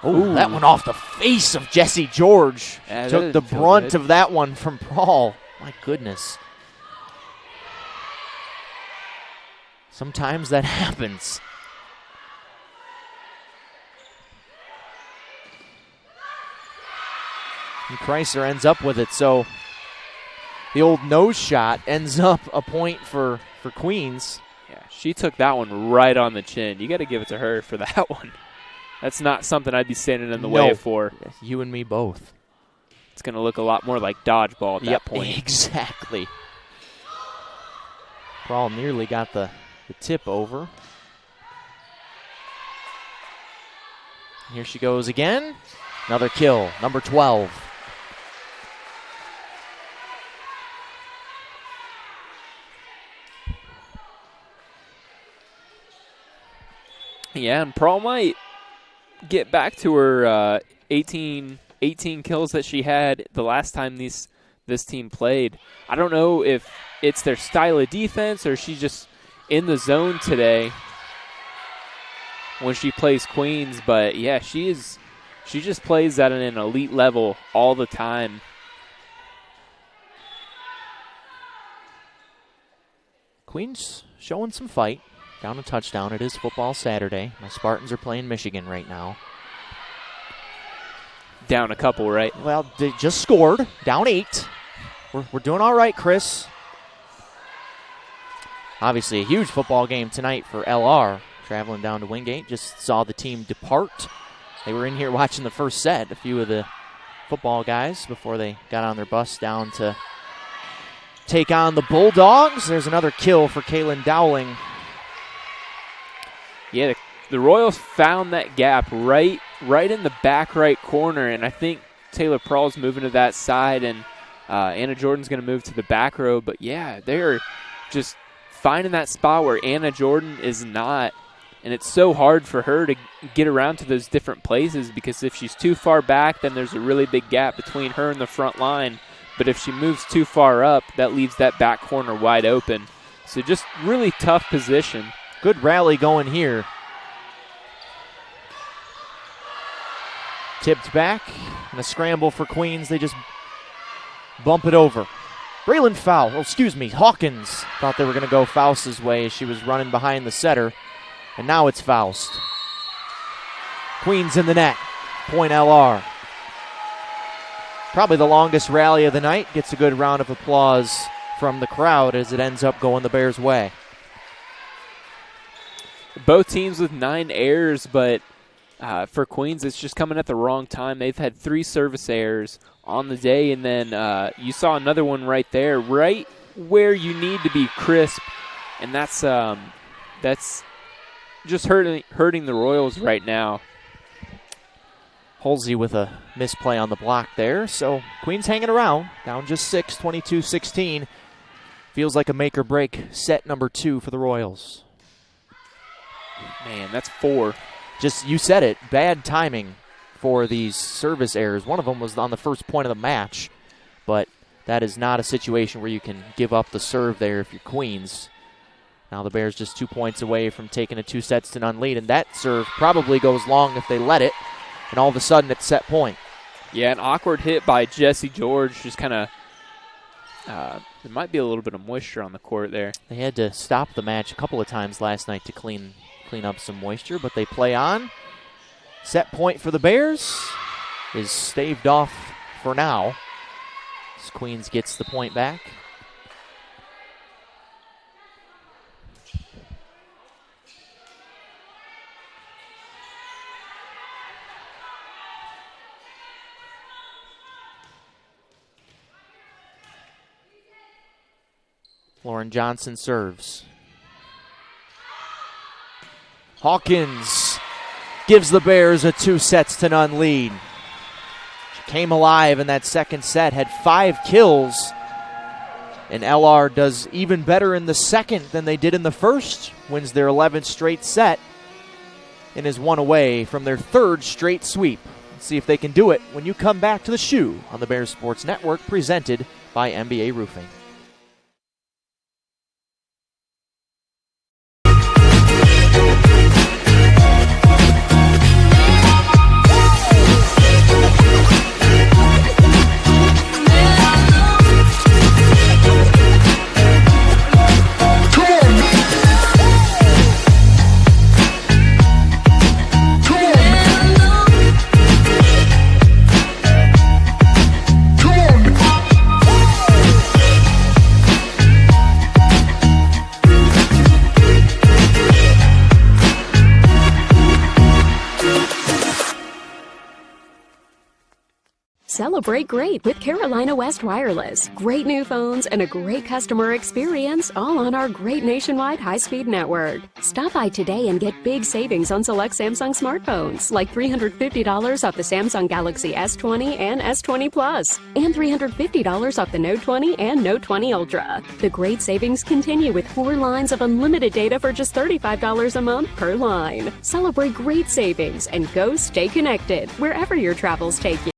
that one off the face of Jesse George. Yeah, took the brunt of that one from Paul. My goodness. Sometimes that happens. And Chrysler ends up with it, so the old nose shot ends up a point for Queens. Yeah, she took that one right on the chin. You got to give it to her for that one. That's not something I'd be standing in the way for. You and me both. It's going to look a lot more like dodgeball at that point. Exactly. Paul nearly got the tip over. Here she goes again. Another kill, number 12. Yeah, and Pearl might get back to her 18 kills that she had the last time this team played. I don't know if it's their style of defense or she's just in the zone today when she plays Queens, but yeah, she just plays at an elite level all the time. Queens showing some fight. Down a touchdown. It is football Saturday. My Spartans are playing Michigan right now. Down a couple, right? Well, they just scored. Down 8. We're doing all right, Chris. Obviously a huge football game tonight for LR. Traveling down to Wingate. Just saw the team depart. They were in here watching the first set, a few of the football guys, before they got on their bus down to take on the Bulldogs. There's another kill for Kaylin Dowling. Yeah, the Royals found that gap right in the back right corner, and I think Taylor Prahl's moving to that side, and Anna Jordan's going to move to the back row. But, yeah, they're just finding that spot where Anna Jordan is not, and it's so hard for her to get around to those different places because if she's too far back, then there's a really big gap between her and the front line. But if she moves too far up, that leaves that back corner wide open. So just really tough position. Good rally going here. Tipped back, and a scramble for Queens. They just bump it over. Braylon Hawkins thought they were going to go Faust's way as she was running behind the setter, and now it's Faust. Queens in the net. Point LR. Probably the longest rally of the night. Gets a good round of applause from the crowd as it ends up going the Bears' way. Both teams with 9 errors, but for Queens, it's just coming at the wrong time. They've had 3 service errors on the day, and then you saw another one right there, right where you need to be crisp, and that's just hurting the Royals right now. Halsey with a misplay on the block there, so Queens hanging around, down just 6, 22-16. Feels like a make-or-break set number 2 for the Royals. Man, that's 4. Just, you said it, bad timing for these service errors. One of them was on the first point of the match, but that is not a situation where you can give up the serve there if you're Queens. Now the Bears just 2 points away from taking a 2-0 lead, and that serve probably goes long if they let it, and all of a sudden it's set point. Yeah, an awkward hit by Jesse George, just kind of, there might be a little bit of moisture on the court there. They had to stop the match a couple of times last night to clean up some moisture, but they play on. Set point for the Bears is staved off for now as Queens gets the point back. Lauren Johnson serves. Hawkins gives the Bears a 2-0 lead. She came alive in that second set, had 5 kills. And LR does even better in the second than they did in the first. Wins their 11th straight set and is one away from their 3rd straight sweep. Let's see if they can do it when you come back to the Shoe on the Bears Sports Network, presented by MBA Roofing. Celebrate great with Carolina West Wireless. Great new phones and a great customer experience, all on our great nationwide high-speed network. Stop by today and get big savings on select Samsung smartphones, like $350 off the Samsung Galaxy S20 and S20 Plus, and $350 off the Note 20 and Note 20 Ultra. The great savings continue with 4 lines of unlimited data for just $35 a month per line. Celebrate great savings and go stay connected wherever your travels take you.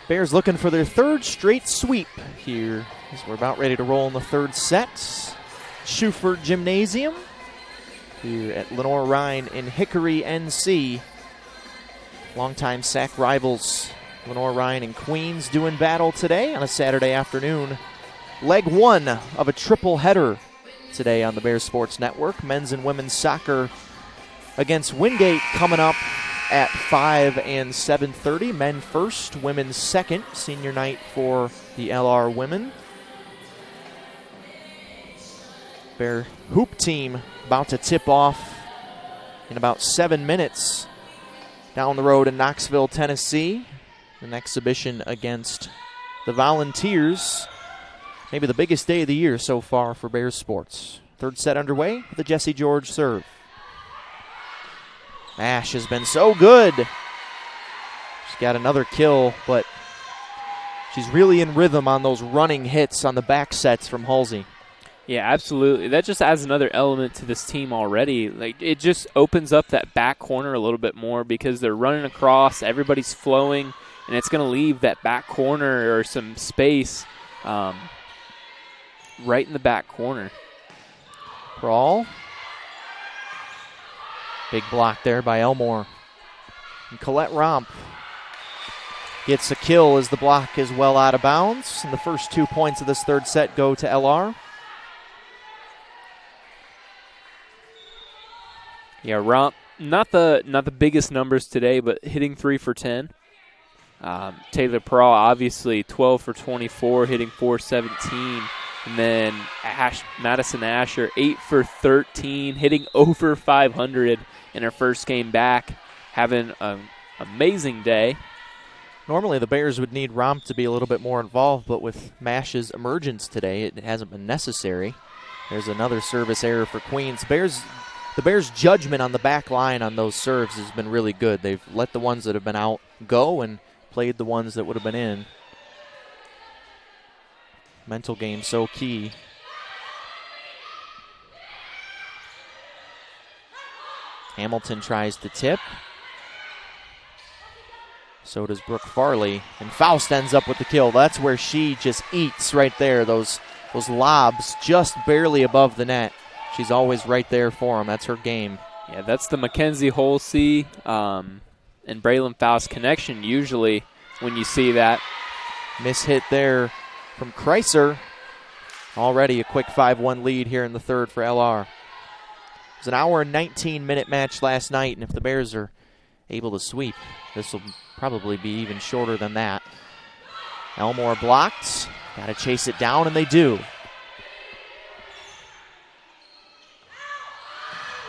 Bears looking for their 3rd straight sweep here as we're about ready to roll in the 3rd set. Schufert Gymnasium here at Lenoir-Rhyne in Hickory, NC. Longtime SAC rivals Lenoir-Rhyne and Queens doing battle today on a Saturday afternoon. Leg 1 of a triple header today on the Bears Sports Network. Men's and women's soccer against Wingate coming up at 5 and 7:30. Men first, women second. Senior night for the LR women. Bear hoop team about to tip off in about 7 minutes down the road in Knoxville, Tennessee. An exhibition against the Volunteers. Maybe the biggest day of the year so far for Bears sports. 3rd set underway with the Jesse George serve. Ash has been so good. She's got another kill, but she's really in rhythm on those running hits on the back sets from Halsey. Yeah, absolutely. That just adds another element to this team already. Like, it just opens up that back corner a little bit more because they're running across, everybody's flowing, and it's going to leave that back corner or some space right in the back corner. Crawl. Big block there by Elmore. And Colette Romp gets a kill as the block is well out of bounds. And the first 2 points of this 3rd set go to LR. Yeah, Romp, not the biggest numbers today, but hitting 3 for 10. Taylor Pearl, obviously 12 for 24, hitting 417. And then Madison Asher, 8 for 13, hitting over 500 in her first game back, having an amazing day. Normally the Bears would need Romp to be a little bit more involved, but with Mash's emergence today, it hasn't been necessary. There's another service error for Queens. The Bears' judgment on the back line on those serves has been really good. They've let the ones that have been out go and played the ones that would have been in. Mental game so key. Hamilton tries to tip. So does Brooke Farley. And Faust ends up with the kill. That's where she just eats right there. Those lobs just barely above the net. She's always right there for him. That's her game. Yeah, that's the Mackenzie Holsey and Braylon Faust connection usually when you see that. Mishit there from Kreiser. Already a quick 5-1 lead here in the third for LR. It was an hour and 19-minute match last night, and if the Bears are able to sweep, this will probably be even shorter than that. Elmore blocked. Got to chase it down, and they do.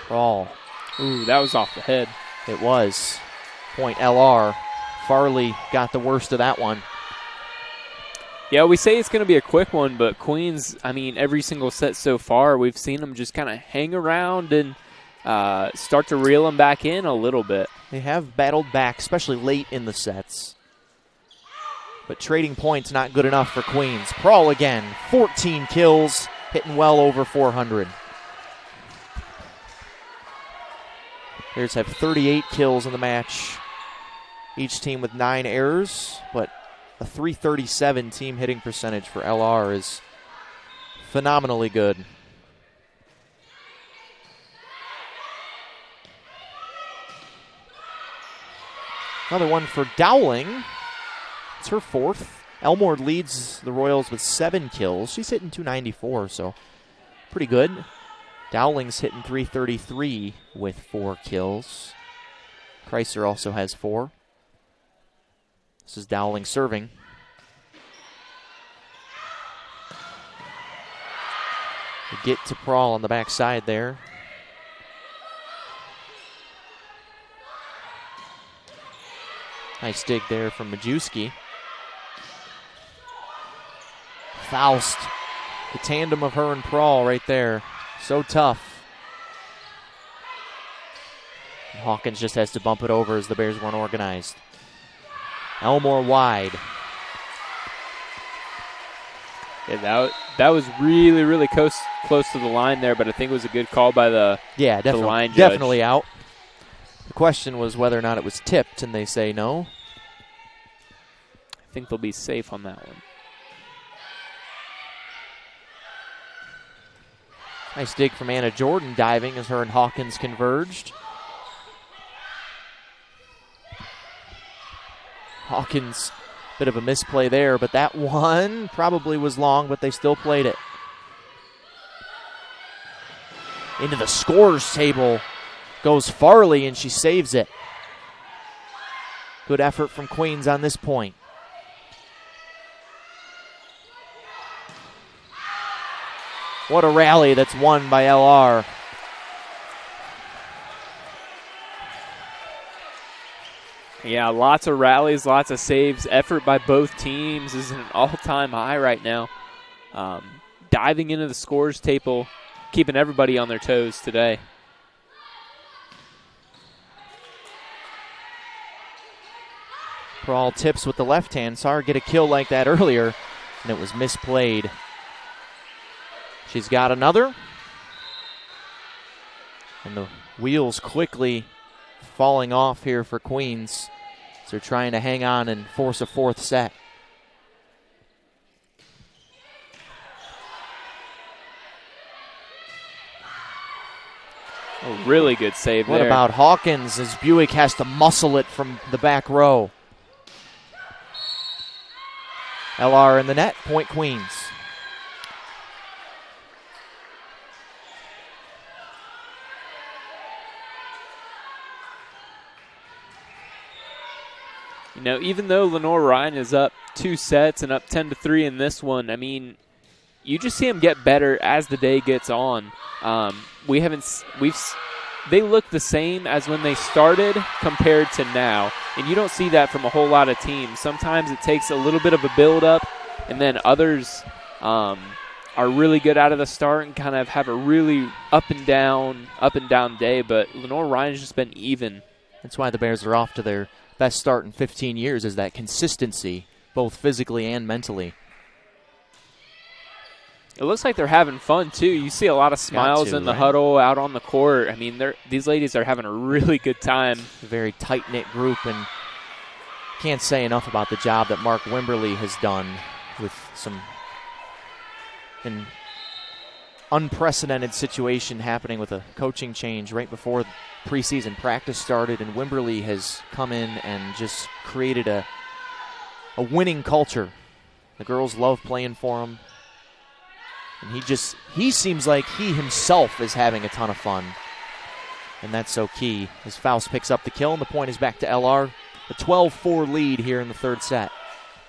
Brawl. Ooh, that was off the head. It was. Point LR. Farley got the worst of that one. Yeah, we say it's going to be a quick one, but Queens, I mean, every single set so far, we've seen them just kind of hang around and start to reel them back in a little bit. They have battled back, especially late in the sets. But trading points not good enough for Queens. Prawl again, 14 kills, hitting well over 400. Bears have 38 kills in the match. Each team with 9 errors, but a .337 team hitting percentage for LR is phenomenally good. Another one for Dowling. It's her fourth. Elmore leads the Royals with 7 kills. She's hitting .294, so pretty good. Dowling's hitting .333 with 4 kills. Kreiser also has 4. This is Dowling serving. They get to Prawl on the backside there. Nice dig there from Majewski. Faust. The tandem of her and Prawl right there. So tough. And Hawkins just has to bump it over as the Bears weren't organized. Elmore wide. Yeah, that was really, really close to the line there, but I think it was a good call by the line judge. Definitely out. The question was whether or not it was tipped, and they say no. I think they'll be safe on that one. Nice dig from Anna Jordan diving as her and Hawkins converged. Hawkins, bit of a misplay there, but that one probably was long, but they still played it. Into the scores table goes Farley, and she saves it. Good effort from Queens on this point. What a rally that's won by LR. Yeah, lots of rallies, lots of saves. Effort by both teams is an all-time high right now. Diving into the scores table, keeping everybody on their toes today. Prawl tips with the left hand. Saw her get a kill like that earlier, and it was misplayed. She's got another. And the wheels quickly falling off here for Queens. So they're trying to hang on and force a fourth set. A really good save there. What about Hawkins as Buick has to muscle it from the back row? LR in the net, point Queens. You know, even though Lenoir-Rhyne is up 2 sets and up 10-3 in this one, I mean, you just see them get better as the day gets on. They look the same as when they started compared to now, and you don't see that from a whole lot of teams. Sometimes it takes a little bit of a build-up, and then others are really good out of the start and kind of have a really up and down day, but Lenoir-Rhyne has just been even. That's why the Bears are off to their best start in 15 years, is that consistency, both physically and mentally. It looks like they're having fun, too. You see a lot of smiles in the huddle out on the court. I mean, these ladies are having a really good time. A very tight-knit group, and can't say enough about the job that Mark Wimberly has done with an unprecedented situation happening with a coaching change right before preseason practice started, and Wimberly has come in and just created a winning culture. The girls love playing for him. And he seems like he himself is having a ton of fun. And that's so key. As Faust picks up the kill, and the point is back to LR. A 12-4 lead here in the third set.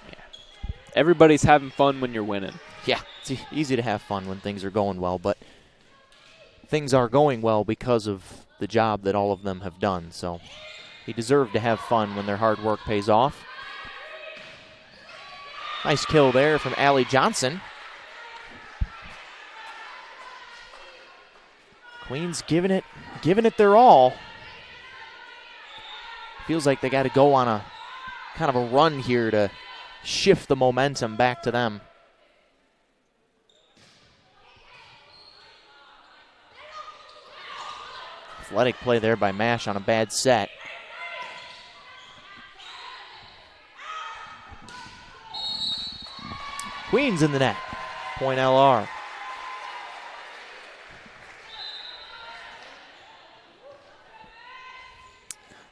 Yeah. Everybody's having fun when you're winning. Yeah, it's easy to have fun when things are going well, but things are going well because of the job that all of them have done. So they deserve to have fun when their hard work pays off. Nice kill there from Allie Johnson. Queens giving it their all. Feels like they got to go on a kind of a run here to shift the momentum back to them. Athletic play there by Mash on a bad set. Queens in the net. Point LR.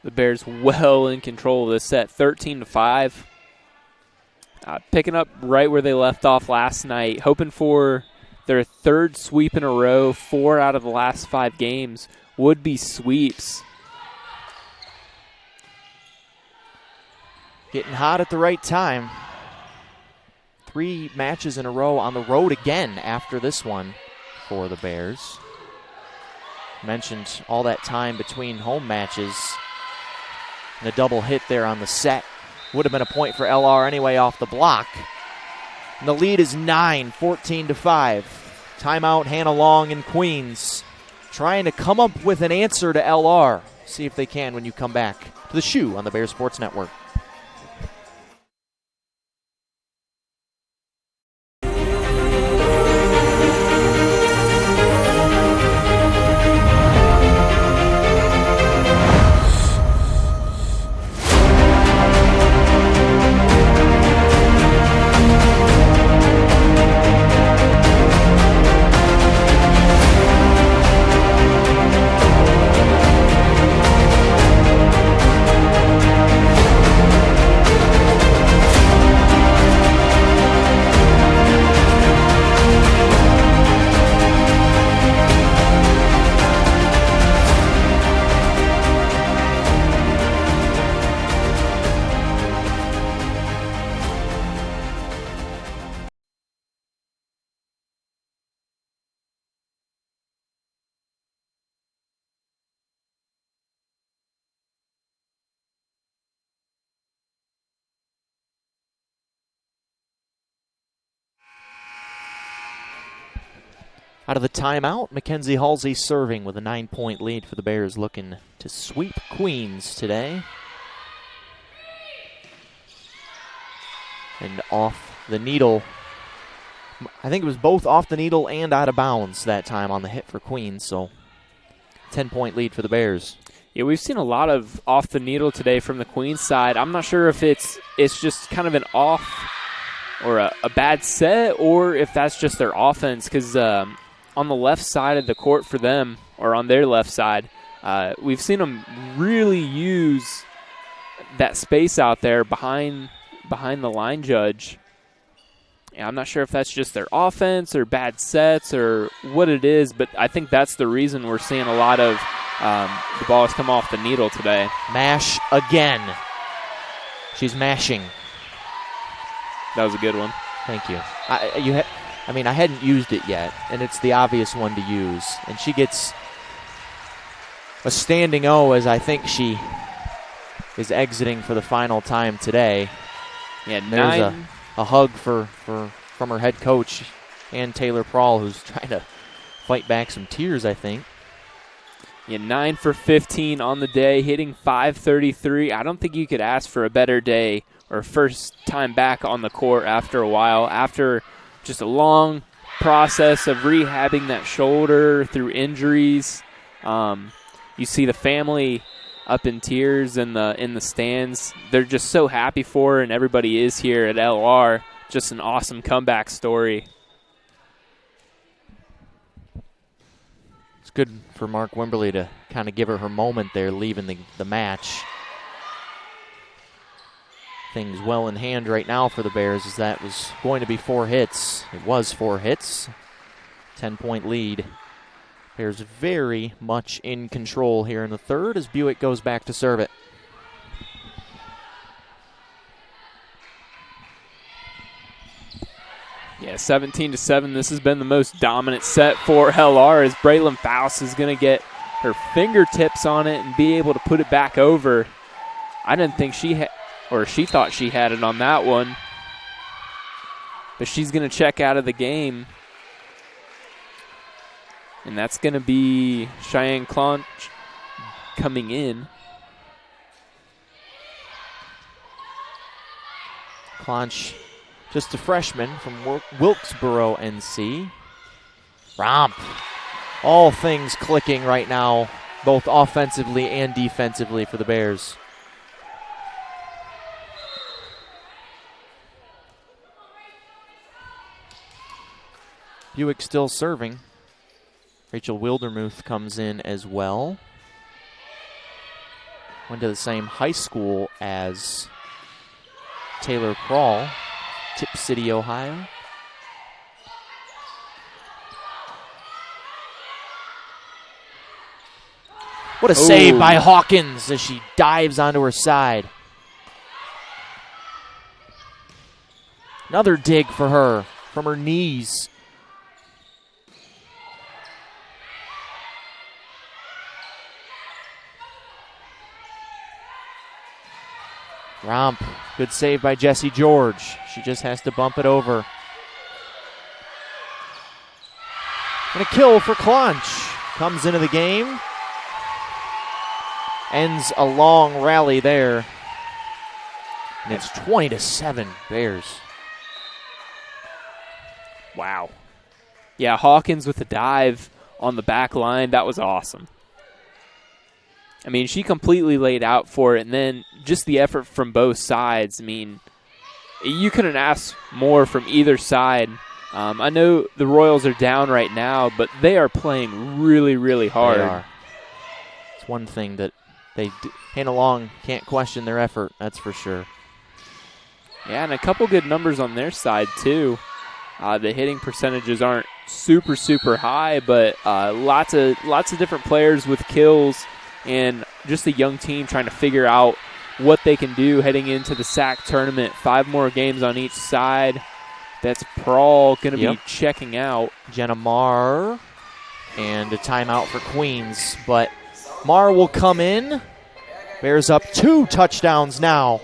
The Bears well in control of this set, 13-5. Picking up right where they left off last night, hoping for their third sweep in a row. 4 out of the last 5 games would be sweeps. Getting hot at the right time. 3 matches in a row on the road again after this one for the Bears. Mentioned all that time between home matches. And a double hit there on the set. Would have been a point for LR anyway off the block. And the lead is 9, 14-5. Timeout, Hannah Long and Queens. Trying to come up with an answer to LR. See if they can when you come back to the Shoe on the Bears Sports Network. Out of the timeout, Mackenzie Halsey serving with a 9-point lead for the Bears, looking to sweep Queens today. And off the needle. I think it was both off the needle and out of bounds that time on the hit for Queens, so 10-point lead for the Bears. Yeah, we've seen a lot of off the needle today from the Queens side. I'm not sure if it's just kind of an off or a bad set, or if that's just their offense, because on the left side of the court for them, or on their left side, we've seen them really use that space out there behind the line judge. Yeah, I'm not sure if that's just their offense or bad sets or what it is, but I think that's the reason we're seeing a lot of the balls come off the needle today. Mash again. She's mashing. That was a good one. Thank you. I hadn't used it yet, and it's the obvious one to use. And she gets a standing O as I think she is exiting for the final time today. Yeah, there's a hug from her head coach. and Taylor Prawl, who's trying to fight back some tears, I think. Yeah, 9 for 15 on the day, hitting .533. I don't think you could ask for a better day or first time back on the court after a while, after just a long process of rehabbing that shoulder through injuries. You see the family up in tears in the stands. They're just so happy for her, and everybody is here at LR. Just an awesome comeback story. It's good for Mark Wimberly to kind of give her moment there, leaving the match. Things well in hand right now for the Bears, as that was going to be 4 hits. It was 4 hits. 10-point lead. Bears very much in control here in the third as Buick goes back to serve it. Yeah, 17-7. This has been the most dominant set for LR, as Braylon Faust is going to get her fingertips on it and be able to put it back over. I didn't think she thought she had it on that one. But she's going to check out of the game. And that's going to be Cheyenne Clonch coming in. Clonch, just a freshman from Wilkesboro, NC. Romp. All things clicking right now, both offensively and defensively for the Bears. Buick still serving. Rachel Wildermuth comes in as well. Went to the same high school as Taylor Prawl, Tip City, Ohio. What a save by Hawkins as she dives onto her side. Another dig for her from her knees. Romp, good save by Jessie George. She just has to bump it over. And a kill for Clonch. Comes into the game. Ends a long rally there. And it's 20-7 Bears. Wow. Yeah, Hawkins with a dive on the back line. That was awesome. I mean, she completely laid out for it, and then just the effort from both sides. I mean, you couldn't ask more from either side. I know the Royals are down right now, but they are playing really, really hard. They are. It's one thing that they Hannah Long can't question their effort, that's for sure. Yeah, and a couple good numbers on their side, too. The hitting percentages aren't super, super high, but lots of different players with kills. And just a young team trying to figure out what they can do heading into the SAC tournament. 5 more games on each side. That's Prawl going to be checking out. Jenna Marr and a timeout for Queens. But Marr will come in. Bears up 2 touchdowns now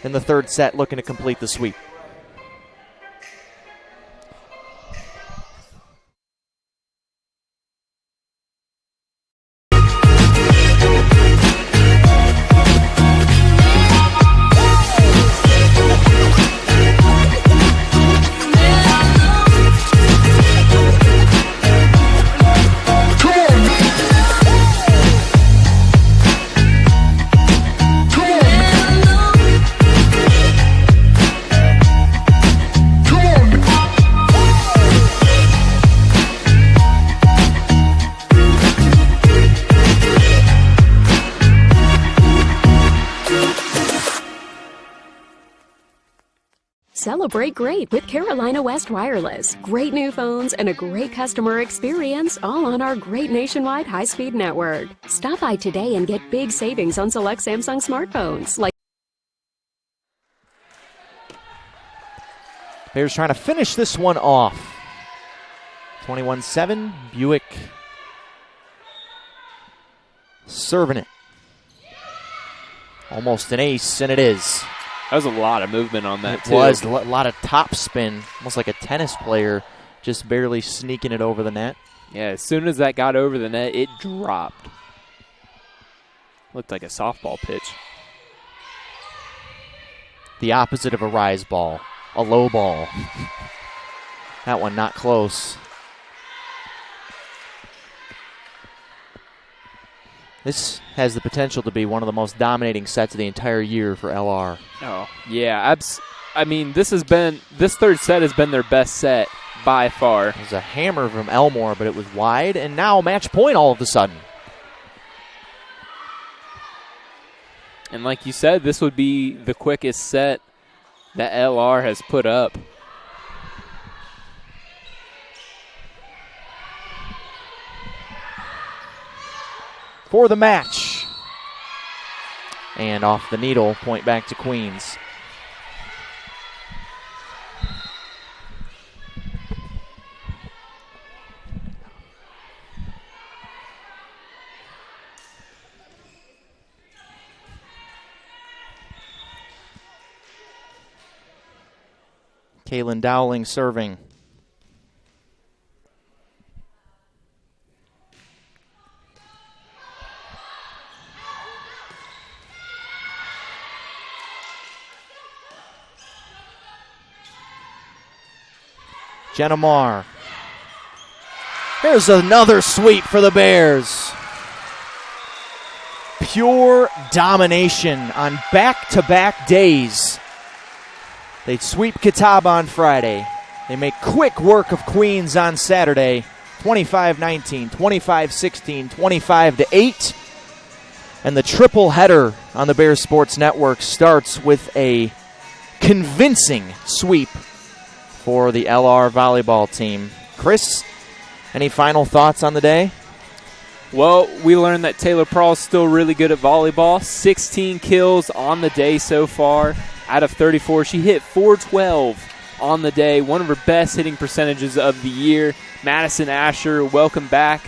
in the third set, looking to complete the sweep. Celebrate great with Carolina West Wireless. Great new phones and a great customer experience, all on our great nationwide high-speed network. Stop by today and get big savings on select Samsung smartphones like Bears trying to finish this one off. 21-7, Buick serving it. Almost an ace, and it is. That was a lot of movement on that, too. It was a lot of top spin, almost like a tennis player, just barely sneaking it over the net. Yeah, as soon as that got over the net, it dropped. Looked like a softball pitch. The opposite of a rise ball, a low ball. That one not close. This has the potential to be one of the most dominating sets of the entire year for LR. Oh, yeah. I mean, this third set has been their best set by far. It was a hammer from Elmore, but it was wide, and now match point all of a sudden. And like you said, this would be the quickest set that LR has put up. For the match. And off the needle, point back to Queens. Kaylin Dowling serving. Jenna Marr. Here's another sweep for the Bears. Pure domination on back-to-back days. They sweep Catawba on Friday. They make quick work of Queens on Saturday. 25-19, 25-16, 25-8. And the triple header on the Bears Sports Network starts with a convincing sweep for the LR volleyball team. Chris, any final thoughts on the day? Well, we learned that Taylor Prawl is still really good at volleyball. 16 kills on the day so far out of 34. She hit .412 on the day, one of her best hitting percentages of the year. Madison Asher, welcome back.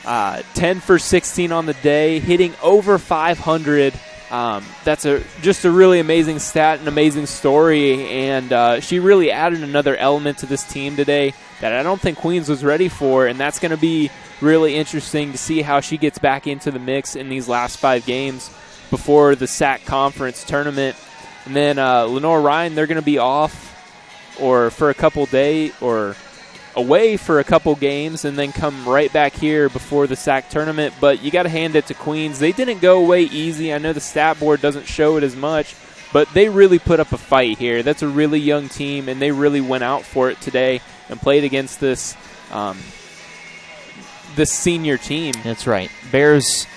10 for 16 on the day, hitting over 500. That's just a really amazing stat, an amazing story, and she really added another element to this team today that I don't think Queens was ready for, and that's going to be really interesting to see how she gets back into the mix in these last 5 games before the SAC conference tournament. And then Lenoir-Rhyne, they're going to be off or for a couple days or away for a couple games and then come right back here before the SAC tournament. But you got to hand it to Queens. They didn't go away easy. I know the stat board doesn't show it as much, but they really put up a fight here. That's a really young team, and they really went out for it today and played against this this senior team. That's right. Bears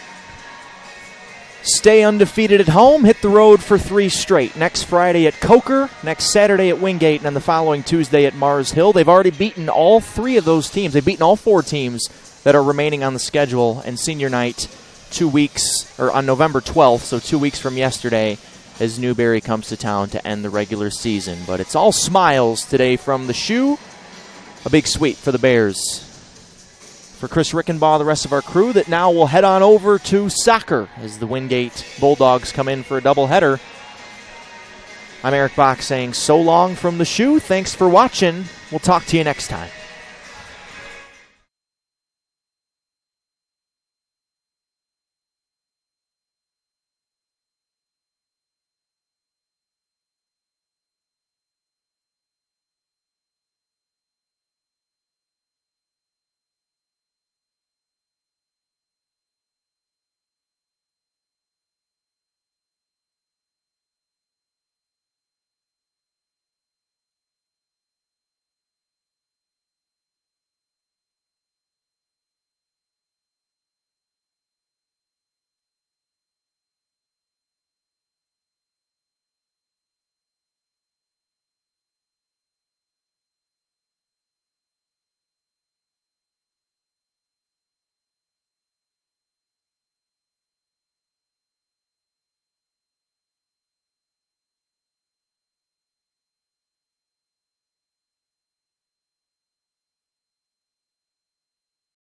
stay undefeated at home, hit the road for 3 straight. Next Friday at Coker, next Saturday at Wingate, and then the following Tuesday at Mars Hill. They've already beaten all 3 of those teams. They've beaten all 4 teams that are remaining on the schedule, and senior night 2 weeks, or on November 12th, so 2 weeks from yesterday, as Newberry comes to town to end the regular season. But it's all smiles today from the shoe. A big sweep for the Bears. For Chris Rickenbaugh, the rest of our crew, that now will head on over to soccer as the Wingate Bulldogs come in for a doubleheader. I'm Eric Bach saying so long from the shoe. Thanks for watching. We'll talk to you next time.